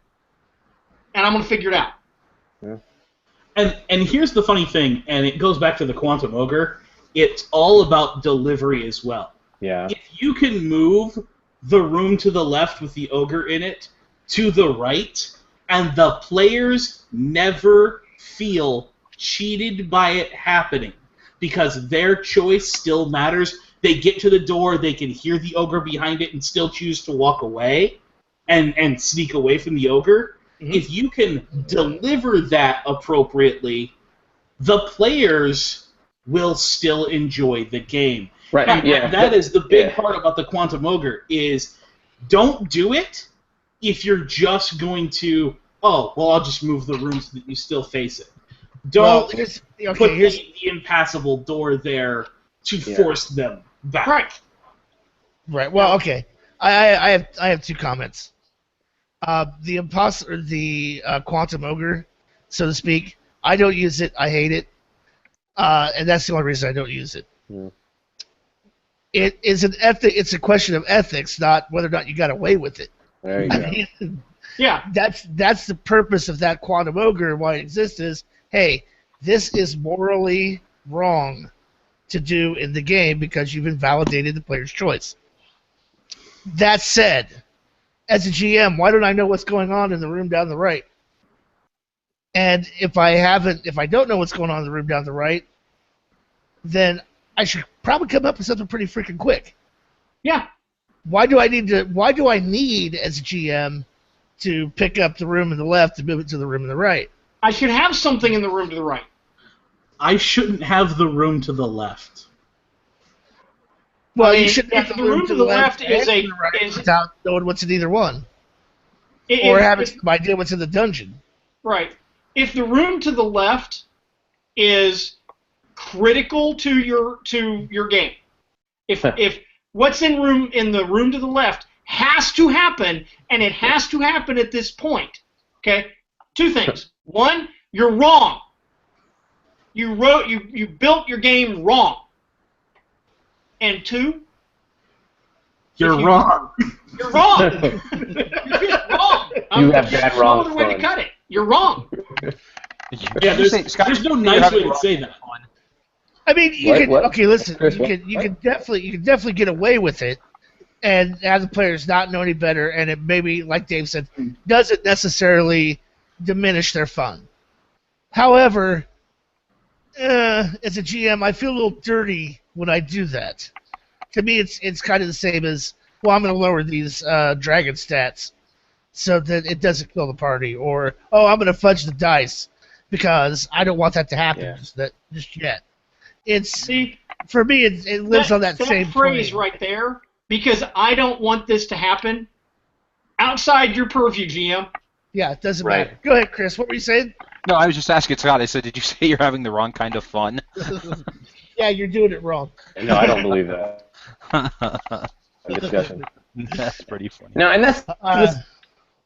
and I'm going to figure it out. Yeah. And here's the funny thing, and it goes back to the Quantum Ogre. It's all about delivery as well. Yeah. If you can move the room to the left with the ogre in it to the right, and the players never feel cheated by it happening because their choice still matters. They get to the door, they can hear the ogre behind it and still choose to walk away and sneak away from the ogre. Mm-hmm. If you can deliver that appropriately, the players will still enjoy the game. Right. And yeah. that is the big part about the Quantum Ogre is don't do it if you're just going to, I'll just move the room so that you still face it. Don't put the impassable door there to force them back. Right. Well, okay. I have 2 comments. The Quantum Ogre, so to speak. I don't use it. I hate it, and that's the only reason I don't use it. Yeah. It is an ethic. It's a question of ethics, not whether or not you got away with it. There you go. Yeah. That's the purpose of that Quantum Ogre. Why it exists is, hey, this is morally wrong to do in the game because you've invalidated the player's choice. That said, as a GM, why don't I know what's going on in the room down the right? And if I don't know what's going on in the room down the right, then I should probably come up with something pretty freaking quick. Yeah. Why do I need as a GM to pick up the room in the left and move it to the room in the right? I should have something in the room to the right. I shouldn't have the room to the left. Well, I mean, you should if the room to the left is and to the right without knowing what's in either one, or having some idea what's in the dungeon. Right. If the room to the left is critical to your game, if what's in the room to the left has to happen, and it has to happen at this point, okay? Two things. One, you're wrong. You built your game wrong. And two, You're wrong. You're wrong. You're just wrong. You have bad wrong. No other way to cut it. You're wrong. Yeah, there's no nice way to say that. I mean, okay. Listen, Chris, you can definitely get away with it, and have the players not know any better, and it maybe, like Dave said, doesn't necessarily diminish their fun. However, as a GM, I feel a little dirty when I do that. To me, it's kind of the same as, well, I'm going to lower these dragon stats so that it doesn't kill the party, or, oh, I'm going to fudge the dice because I don't want that to happen just yet. For me, it lives on that same phrase plane. right there, because I don't want this to happen outside your purview, GM. Yeah, it doesn't matter. Go ahead, Chris. What were you saying? No, I was just asking Scott. I said, did you say you're having the wrong kind of fun? Yeah, you're doing it wrong. No, I don't believe that. Discussion. That's pretty funny. No, and that's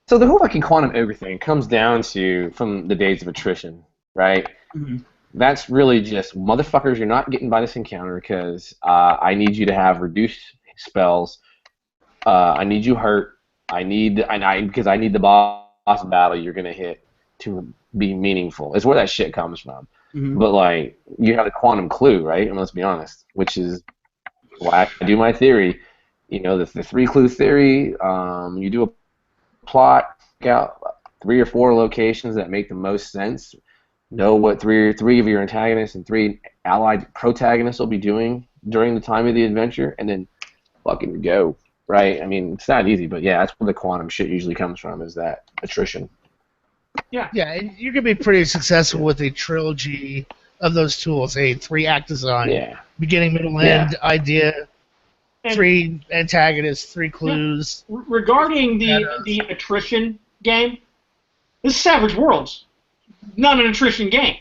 so the whole fucking quantum ogre thing comes down to from the days of attrition, right? Mm-hmm. That's really just motherfuckers. You're not getting by this encounter because I need you to have reduced spells. I need you hurt. Because I need the boss battle you're gonna hit to be meaningful. Is where that shit comes from. Mm-hmm. But like you have the quantum clue, right? And let's be honest, which is why I do my theory. You know, the 3-clue theory. You do a plot, pick out 3 or 4 locations that make the most sense. Know what three of your antagonists and 3 allied protagonists will be doing during the time of the adventure, and then fucking go. Right? I mean, it's not easy, but yeah, that's where the quantum shit usually comes from. Is that attrition? Yeah. Yeah, and you can be pretty successful with a trilogy of those tools. A 3-act design, beginning, middle, end idea, And 3 antagonists, 3 clues. regarding the attrition game, this is Savage Worlds, not an attrition game.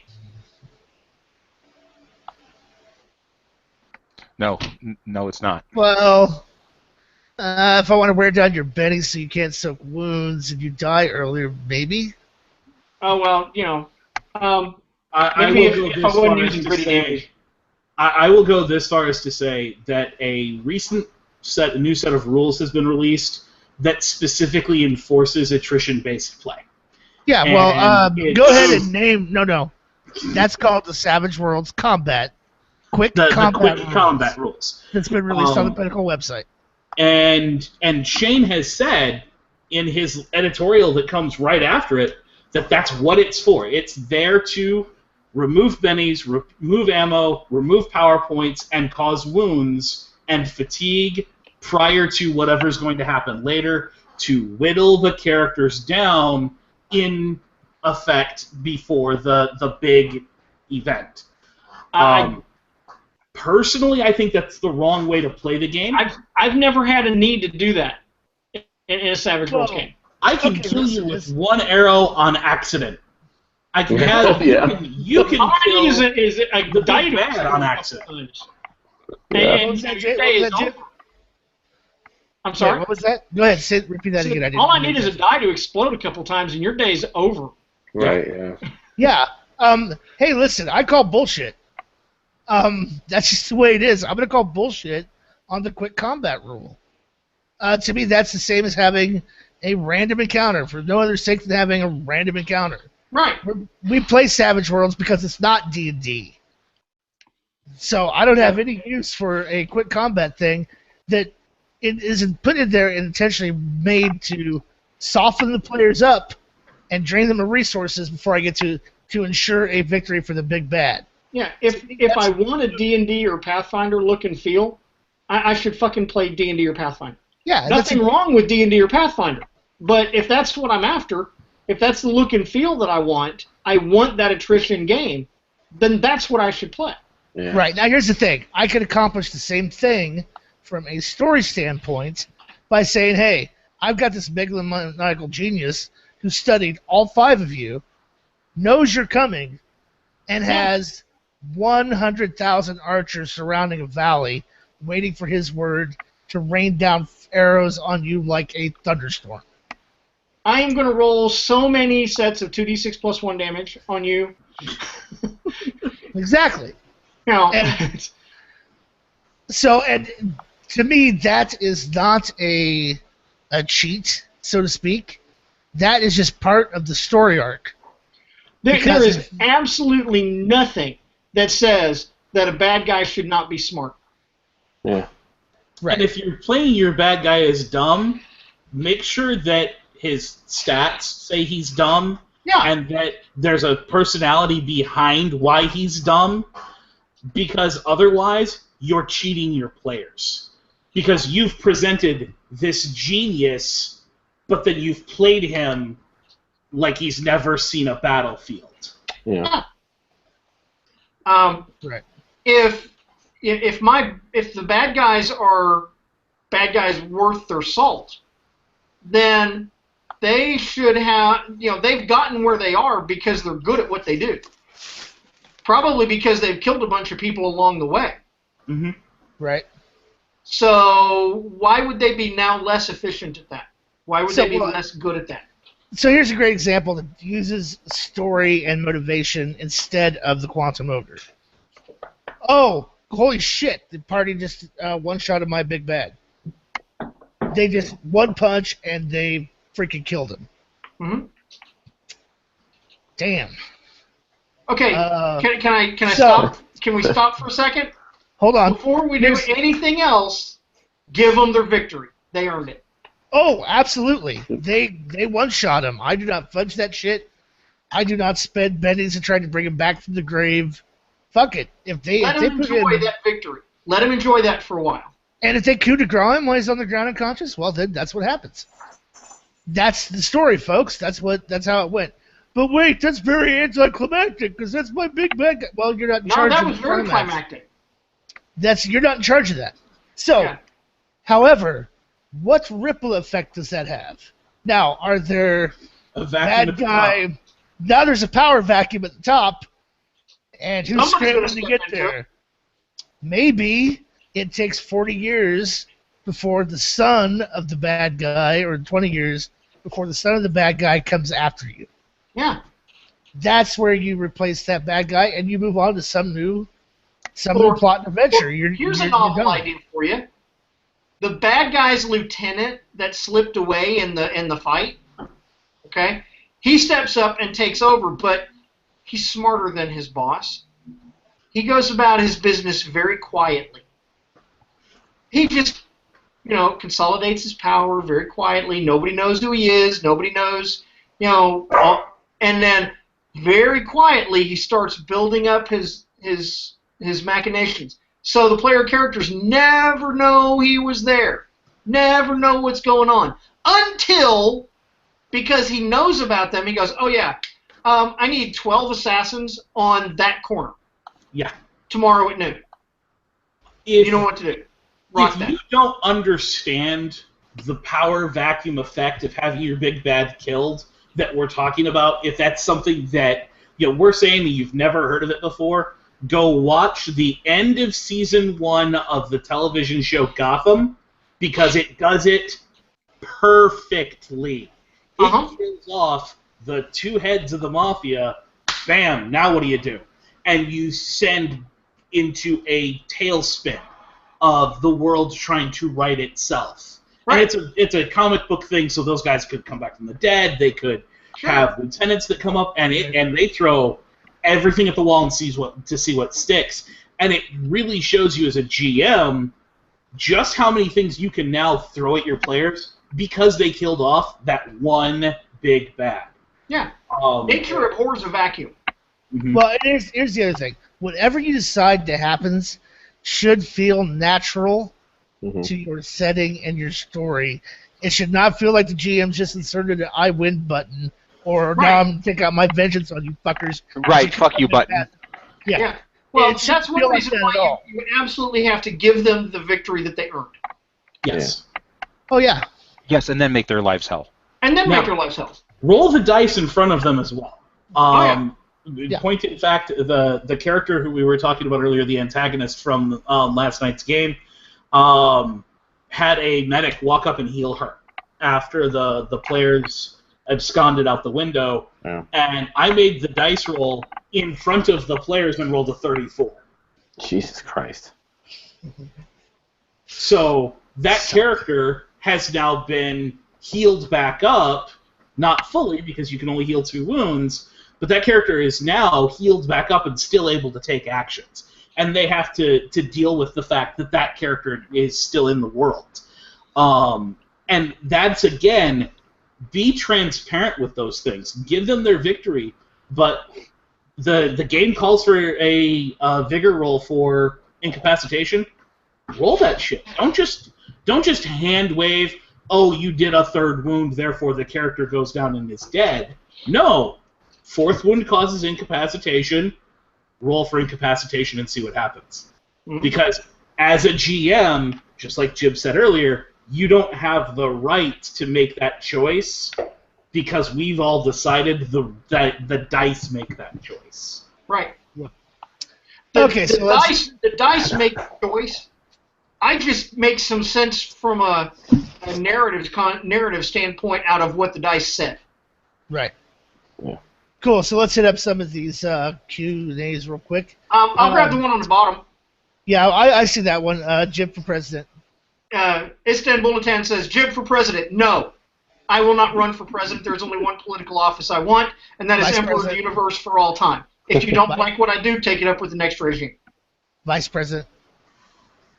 No, it's not. Well, if I want to wear down your bennies so you can't soak wounds and you die earlier, maybe? Oh, well, you know, I maybe will go if this I wasn't far as using to 3D say, damage. I will go this far as to say that a new set of rules has been released that specifically enforces attrition-based play. Yeah, And well, it's- go ahead and name... No. That's called the Savage Worlds Combat. Quick The combat quick rules. combat rules. That's been released on the Pinnacle website. And Shane has said in his editorial that comes right after it that that's what it's for. It's there to remove bennies, remove ammo, remove power points, and cause wounds and fatigue prior to whatever's going to happen later to whittle the characters down in effect before the big event. Personally, I think that's the wrong way to play the game. I've never had a need to do that in a Savage Worlds game. I can kill you with 1 arrow on accident. I can have you can All I kill need is a the die big to bad explode on a accident. couple times. Yeah. And What was that, your Jay? day is What was that, over. I'm sorry? Yeah, what was that? Go ahead, repeat that again. All I need is a die to explode a couple times, and your day's over. Right. Yeah. Yeah. Hey, listen, I call bullshit. That's just the way it is. I'm going to call bullshit on the quick combat rule. To me, that's the same as having a random encounter, for no other sake than having a random encounter. Right. We play Savage Worlds because it's not D&D. So I don't have any use for a quick combat thing that it isn't put in there and intentionally made to soften the players up and drain them of resources before I get to ensure a victory for the big bad. Yeah, if I want a D&D or Pathfinder look and feel, I should fucking play D&D or Pathfinder. Yeah, Nothing wrong with D&D or Pathfinder. But if that's what I'm after, if that's the look and feel that I want that attrition game, then that's what I should play. Yeah. Right. Now, here's the thing. I could accomplish the same thing from a story standpoint by saying, hey, I've got this megalomaniacal genius who studied all 5 of you, knows you're coming, and has 100,000 archers surrounding a valley waiting for his word to rain down arrows on you like a thunderstorm. I am going to roll so many sets of 2d6 plus 1 damage on you. Exactly. Now, And to me, that is not a cheat, so to speak. That is just part of the story arc. there is absolutely nothing that says that a bad guy should not be smart. Yeah. Right. And if you're playing your bad guy as dumb, make sure that his stats say he's dumb, Yeah. and that there's a personality behind why he's dumb, because otherwise you're cheating your players. Because you've presented this genius, but then you've played him like he's never seen a battlefield. Yeah. Right. If the bad guys are bad guys worth their salt, then they should have, they've gotten where they are because they're good at what they do. Probably because they've killed a bunch of people along the way. Mm-hmm. Right. So why would they be now less efficient at that? Why would they be less good at that? So here's a great example that uses story and motivation instead of the quantum ogre. Oh, holy shit, the party just one-shotted my big bad. They just one punch and they freaking killed him. Mm-hmm. Damn. Okay, can I stop? Can we stop for a second? Hold on. Before we do anything else, give them their victory. They earned it. Oh, absolutely. They one-shot him. I do not fudge that shit. I do not spend bendings to try to bring him back from the grave. Fuck it. Let him enjoy that victory. Let him enjoy that for a while. And if they coup de grace him while he's on the ground unconscious, well, then that's what happens. That's the story, folks. That's how it went. But wait, that's very anticlimactic because that's my big bad guy. Well, you're not in charge of that was very climactic. You're not in charge of that. So, however, what ripple effect does that have? Now, are there A vacuum bad guy? Now there's a power vacuum at the top, and who's scrambling to get there? Maybe it takes 40 years before the son of the bad guy, or 20 years before the son of the bad guy comes after you. Yeah. That's where you replace that bad guy, and you move on to some new plot and adventure. Here's a novel idea for you. The bad guy's lieutenant that slipped away in the fight, okay? He steps up and takes over, but he's smarter than his boss. He goes about his business very quietly. He just, consolidates his power very quietly. Nobody knows who he is. Nobody knows, and then very quietly he starts building up his machinations. So the player characters never know he was there, never know what's going on, until, because he knows about them, he goes, oh yeah, I need 12 assassins on that corner. Yeah. Tomorrow at noon. You know what to do. If you don't understand the power vacuum effect of having your big bad killed that we're talking about, if that's something that we're saying that you've never heard of it before, go watch the end of season 1 of the television show Gotham, because it does it perfectly. It kills off the 2 heads of the mafia. Bam! Now what do you do? And you send into a tailspin of the world trying to right itself. Right. And it's a comic book thing, so those guys could come back from the dead. They could have lieutenants that come up, and they throw everything at the wall and see what sticks. And it really shows you as a GM just how many things you can now throw at your players because they killed off that one big bad. Yeah. Nature abhors a vacuum. Mm-hmm. Well, here's the other thing. Whatever you decide that happens should feel natural to your setting and your story. It should not feel like the GM's just inserted an I win button, or now I'm going to take out my vengeance on you fuckers. Right, fuck you button. Yeah. Well, that's one reason why you absolutely have to give them the victory that they earned. Yes. Oh yeah. Yes, and then make their lives hell. And then Now- make their lives hell. Roll the dice in front of them as well. Yeah. Point in fact, the character who we were talking about earlier, the antagonist from last night's game, had a medic walk up and heal her after the players absconded out the window, and I made the dice roll in front of the players and rolled a 34. Jesus Christ. So that character has now been healed back up, not fully because you can only heal 2 wounds, but that character is now healed back up and still able to take actions. And they have to deal with the fact that that character is still in the world. And that's, again, be transparent with those things. Give them their victory, but the game calls for a vigor roll for incapacitation. Roll that shit. Don't just hand wave, oh, you did a 3rd wound, therefore the character goes down and is dead. No. 4th wound causes incapacitation. Roll for incapacitation and see what happens. Mhm. Because as a GM, just like Jib said earlier, you don't have the right to make that choice because we've all decided that the dice make that choice. Right. Yeah. The, Okay, the so let's- dice, the dice make the choice. I just make some sense from a narrative standpoint out of what the dice said. Right. Yeah. Cool. So let's hit up some of these Q&As real quick. I'll grab the one on the bottom. Yeah, I see that one. Jib for president. Istanbulatan says, Jib for president. No. I will not run for president. There's only one political office I want, and that is Vice Emperor of the President. Universe for all time. If you don't like what I do, take it up with the next regime. Vice president.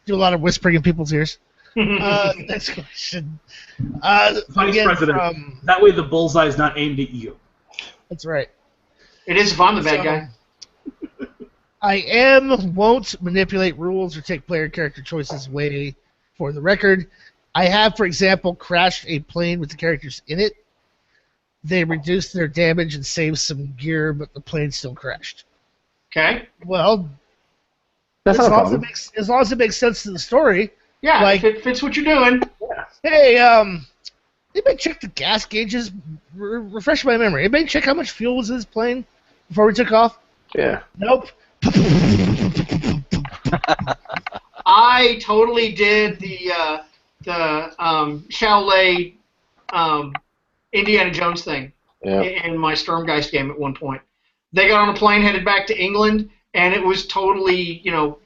Do a lot of whispering in people's ears. Next question. Vice Again, President. That way the bullseye's not aimed at you. That's right. It is if I'm the bad guy. Won't manipulate rules or take player character choices away. For the record, I have, for example, crashed a plane with the characters in it. They reduced their damage and saved some gear, but the plane still crashed. Okay. Well, That's as not a long problem. as long as it makes sense to the story. Yeah, Like- if it fits what you're doing. Hey, anybody check the gas gauges? Refresh my memory. Anybody check how much fuel was in this plane before we took off? Yeah. Nope. I totally did the Shaolei Indiana Jones thing Yeah. in my Sturmgeist game at one point. They got on a plane headed back to England, and it was totally,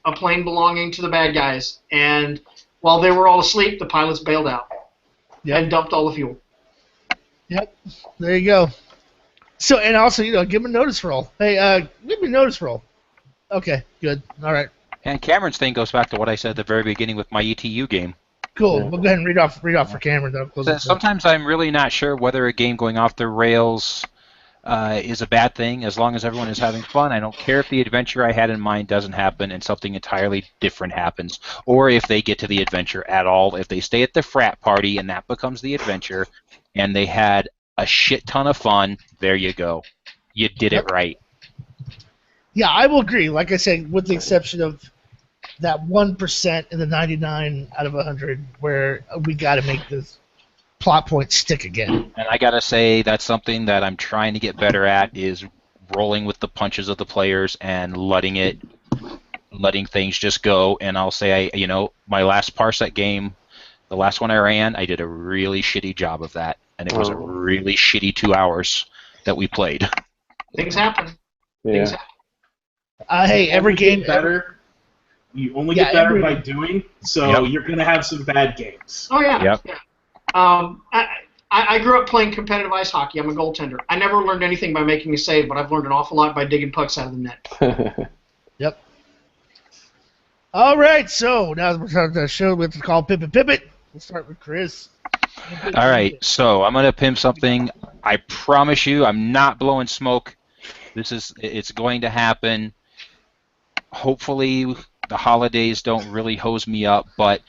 a plane belonging to the bad guys. And while they were all asleep, the pilots bailed out and dumped all the fuel. Yep. There you go. So, and also, give them a notice roll. Hey, give me a notice roll. Okay, good. All right. And Cameron's thing goes back to what I said at the very beginning with my ETU game. Cool. Yeah. We'll go ahead and read off for Cameron. Then I'll close this up. Sometimes I'm really not sure whether a game going off the rails is a bad thing as long as everyone is having fun. I don't care if the adventure I had in mind doesn't happen and something entirely different happens, or if they get to the adventure at all. If they stay at the frat party and that becomes the adventure and they had a shit ton of fun, there you go. You did it right. Yeah, I will agree. Like I said, with the exception of that 1% in the 99 out of 100 where we got to make this plot point stick again. And I gotta say that's something that I'm trying to get better at is rolling with the punches of the players and letting things just go. And I'll say, my last Parsec game, the last one I ran, I did a really shitty job of that, and it was a really shitty 2 hours that we played. Things happen. Yeah. Hey, every game better. You only Yeah, get better every- by doing, so Yep. you're going to have some bad games. Oh, yeah. Yep. Yeah. I grew up playing competitive ice hockey. I'm a goaltender. I never learned anything by making a save, but I've learned an awful lot by digging pucks out of the net. Yep. All right, so now we're starting the show with call Pip and Pippet. We'll start with Chris. All right, so I'm gonna pimp something. I promise you, I'm not blowing smoke. It's going to happen. Hopefully, the holidays don't really hose me up, but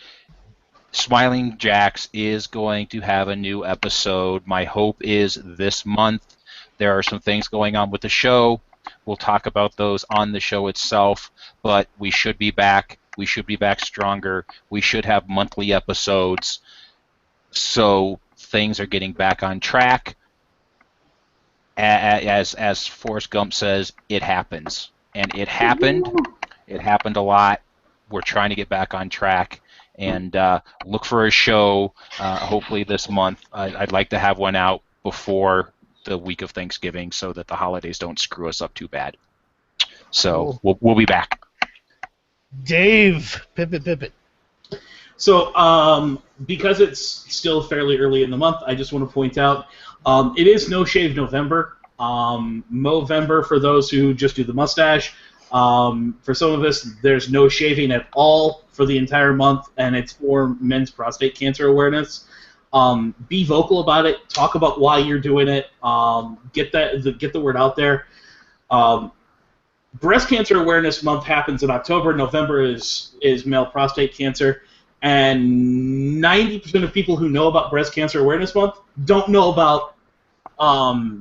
Smiling Jacks is going to have a new episode. My hope is this month. There are some things going on with the show. We'll talk about those on the show itself, but we should be back We should be back stronger. We should have monthly episodes. So things are getting back on track. As Forrest Gump says, it happens. And it happened. It happened a lot. We're trying to get back on track. And look for a show, hopefully this month. I'd like to have one out before the week of Thanksgiving so that the holidays don't screw us up too bad. So we'll be back. Dave, Pip it. So, because it's still fairly early in the month, I just want to point out it is No Shave November. Movember for those who just do the mustache. For some of us, there's no shaving at all for the entire month, and it's for men's prostate cancer awareness. Be vocal about it. Talk about why you're doing it. Get the word out there. Breast Cancer Awareness Month happens in October. November is male prostate cancer. And 90% of people who know about Breast Cancer Awareness Month don't know about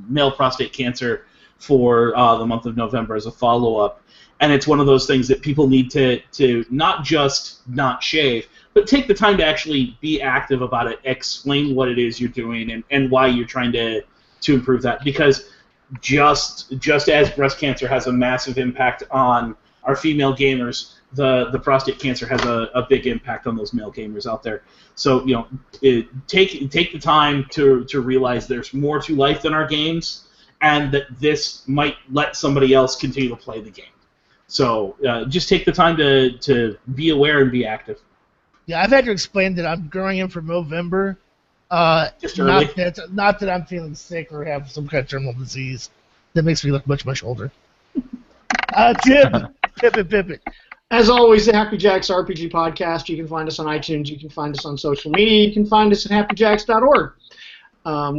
male prostate cancer for the month of November as a follow-up. And it's one of those things that people need to not just not shave, but take the time to actually be active about it, explain what it is you're doing and why you're trying to improve that. Because just as breast cancer has a massive impact on our female gamers, the prostate cancer has a big impact on those male gamers out there. So, take the time to realize there's more to life than our games, and that this might let somebody else continue to play the game. So just take the time to be aware and be active. Yeah, I've had to explain that I'm growing in for Movember. Just early. Not that I'm feeling sick or have some kind of terminal disease that makes me look much, much older. Tim, Pip it. As always, the Happy Jacks RPG podcast. You can find us on iTunes. You can find us on social media. You can find us at happyjacks.org.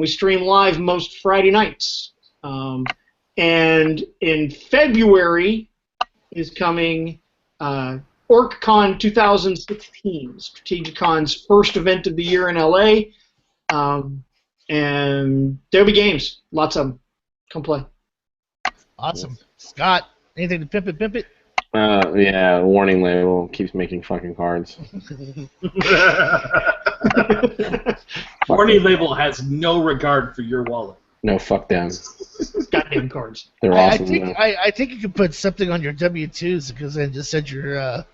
We stream live most Friday nights. And in February is coming OrcCon 2016, Strategicon's first event of the year in LA. And there'll be games. Lots of them. Come play. Awesome. Scott, anything to pimp it? Yeah, warning label keeps making fucking cards. Warning label has no regard for your wallet. No, fuck them. Goddamn cards. They're awesome. I think you could put something on your W-2s because I just said your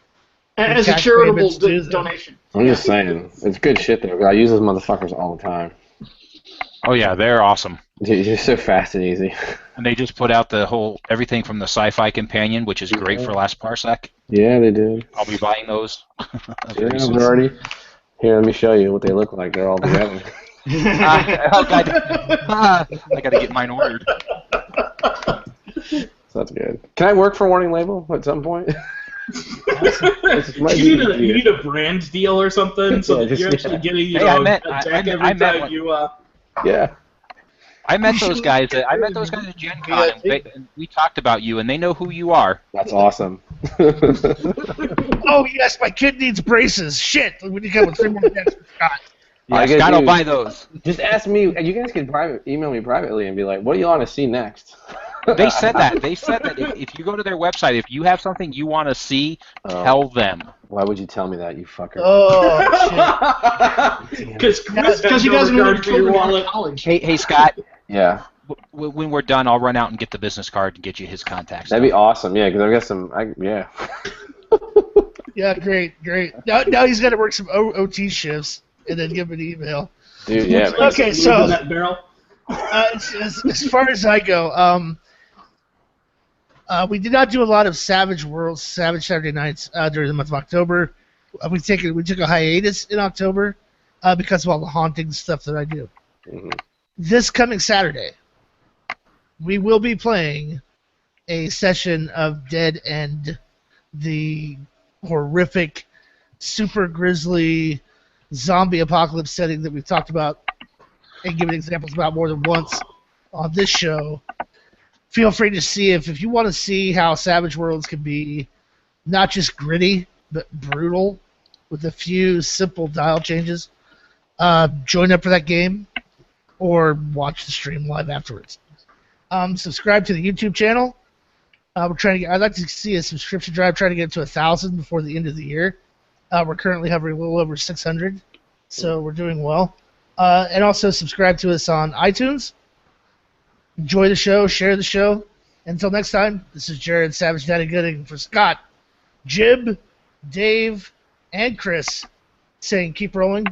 as a charitable donation. I'm just saying, it's good shit though. I use those motherfuckers all the time. Oh yeah, they're awesome. They're so fast and easy. And they just put out everything from the Sci-Fi Companion, which is great for Last Parsec. Yeah, they did. I'll be buying those. Yeah, they're already. Here, let me show you what they look like. They're all together. I gotta get mine ordered. So that's good. Can I work for Warning Label at some point? You need a brand deal or something, so that you're actually getting every time you. Yeah. I met those guys. I met those guys at Gen Con, and we talked about you, and they know who you are. That's awesome. Oh yes, my kid needs braces. Shit, we need to come with 3 more decks for Scott. Yeah, Scott will buy those. Just ask me. You guys can email me privately and be like, "What do you want to see next?" They said that. They said that if you go to their website, if you have something you want to see, tell them. Why would you tell me that, you fucker? Oh shit! Because he doesn't want to your wallet. Hey Scott. Yeah. When we're done, I'll run out and get the business card and get you his contacts. That'd be awesome. Yeah, because I've got some. Yeah. Yeah, great. Now he's got to work some OT shifts and then give him an email. Dude, yeah. Man. Okay, so that barrel. As far as I go, we did not do a lot of Savage Saturday nights during the month of October. We took a hiatus in October because of all the haunting stuff that I do. Mm-hmm. This coming Saturday, we will be playing a session of Dead End, the horrific, super grisly zombie apocalypse setting that we've talked about and given examples about more than once on this show. Feel free to see if you want to see how Savage Worlds can be not just gritty, but brutal with a few simple dial changes. Join up for that game or watch the stream live afterwards. Subscribe to the YouTube channel. We're trying to get, I'd like to see a subscription drive, try to get to 1,000 before the end of the year. We're currently hovering a little over 600, so we're doing well. And also subscribe to us on iTunes. Enjoy the show, share the show. Until next time, this is Jared Savage Daddy Gooding for Scott, Jib, Dave, and Chris saying keep rolling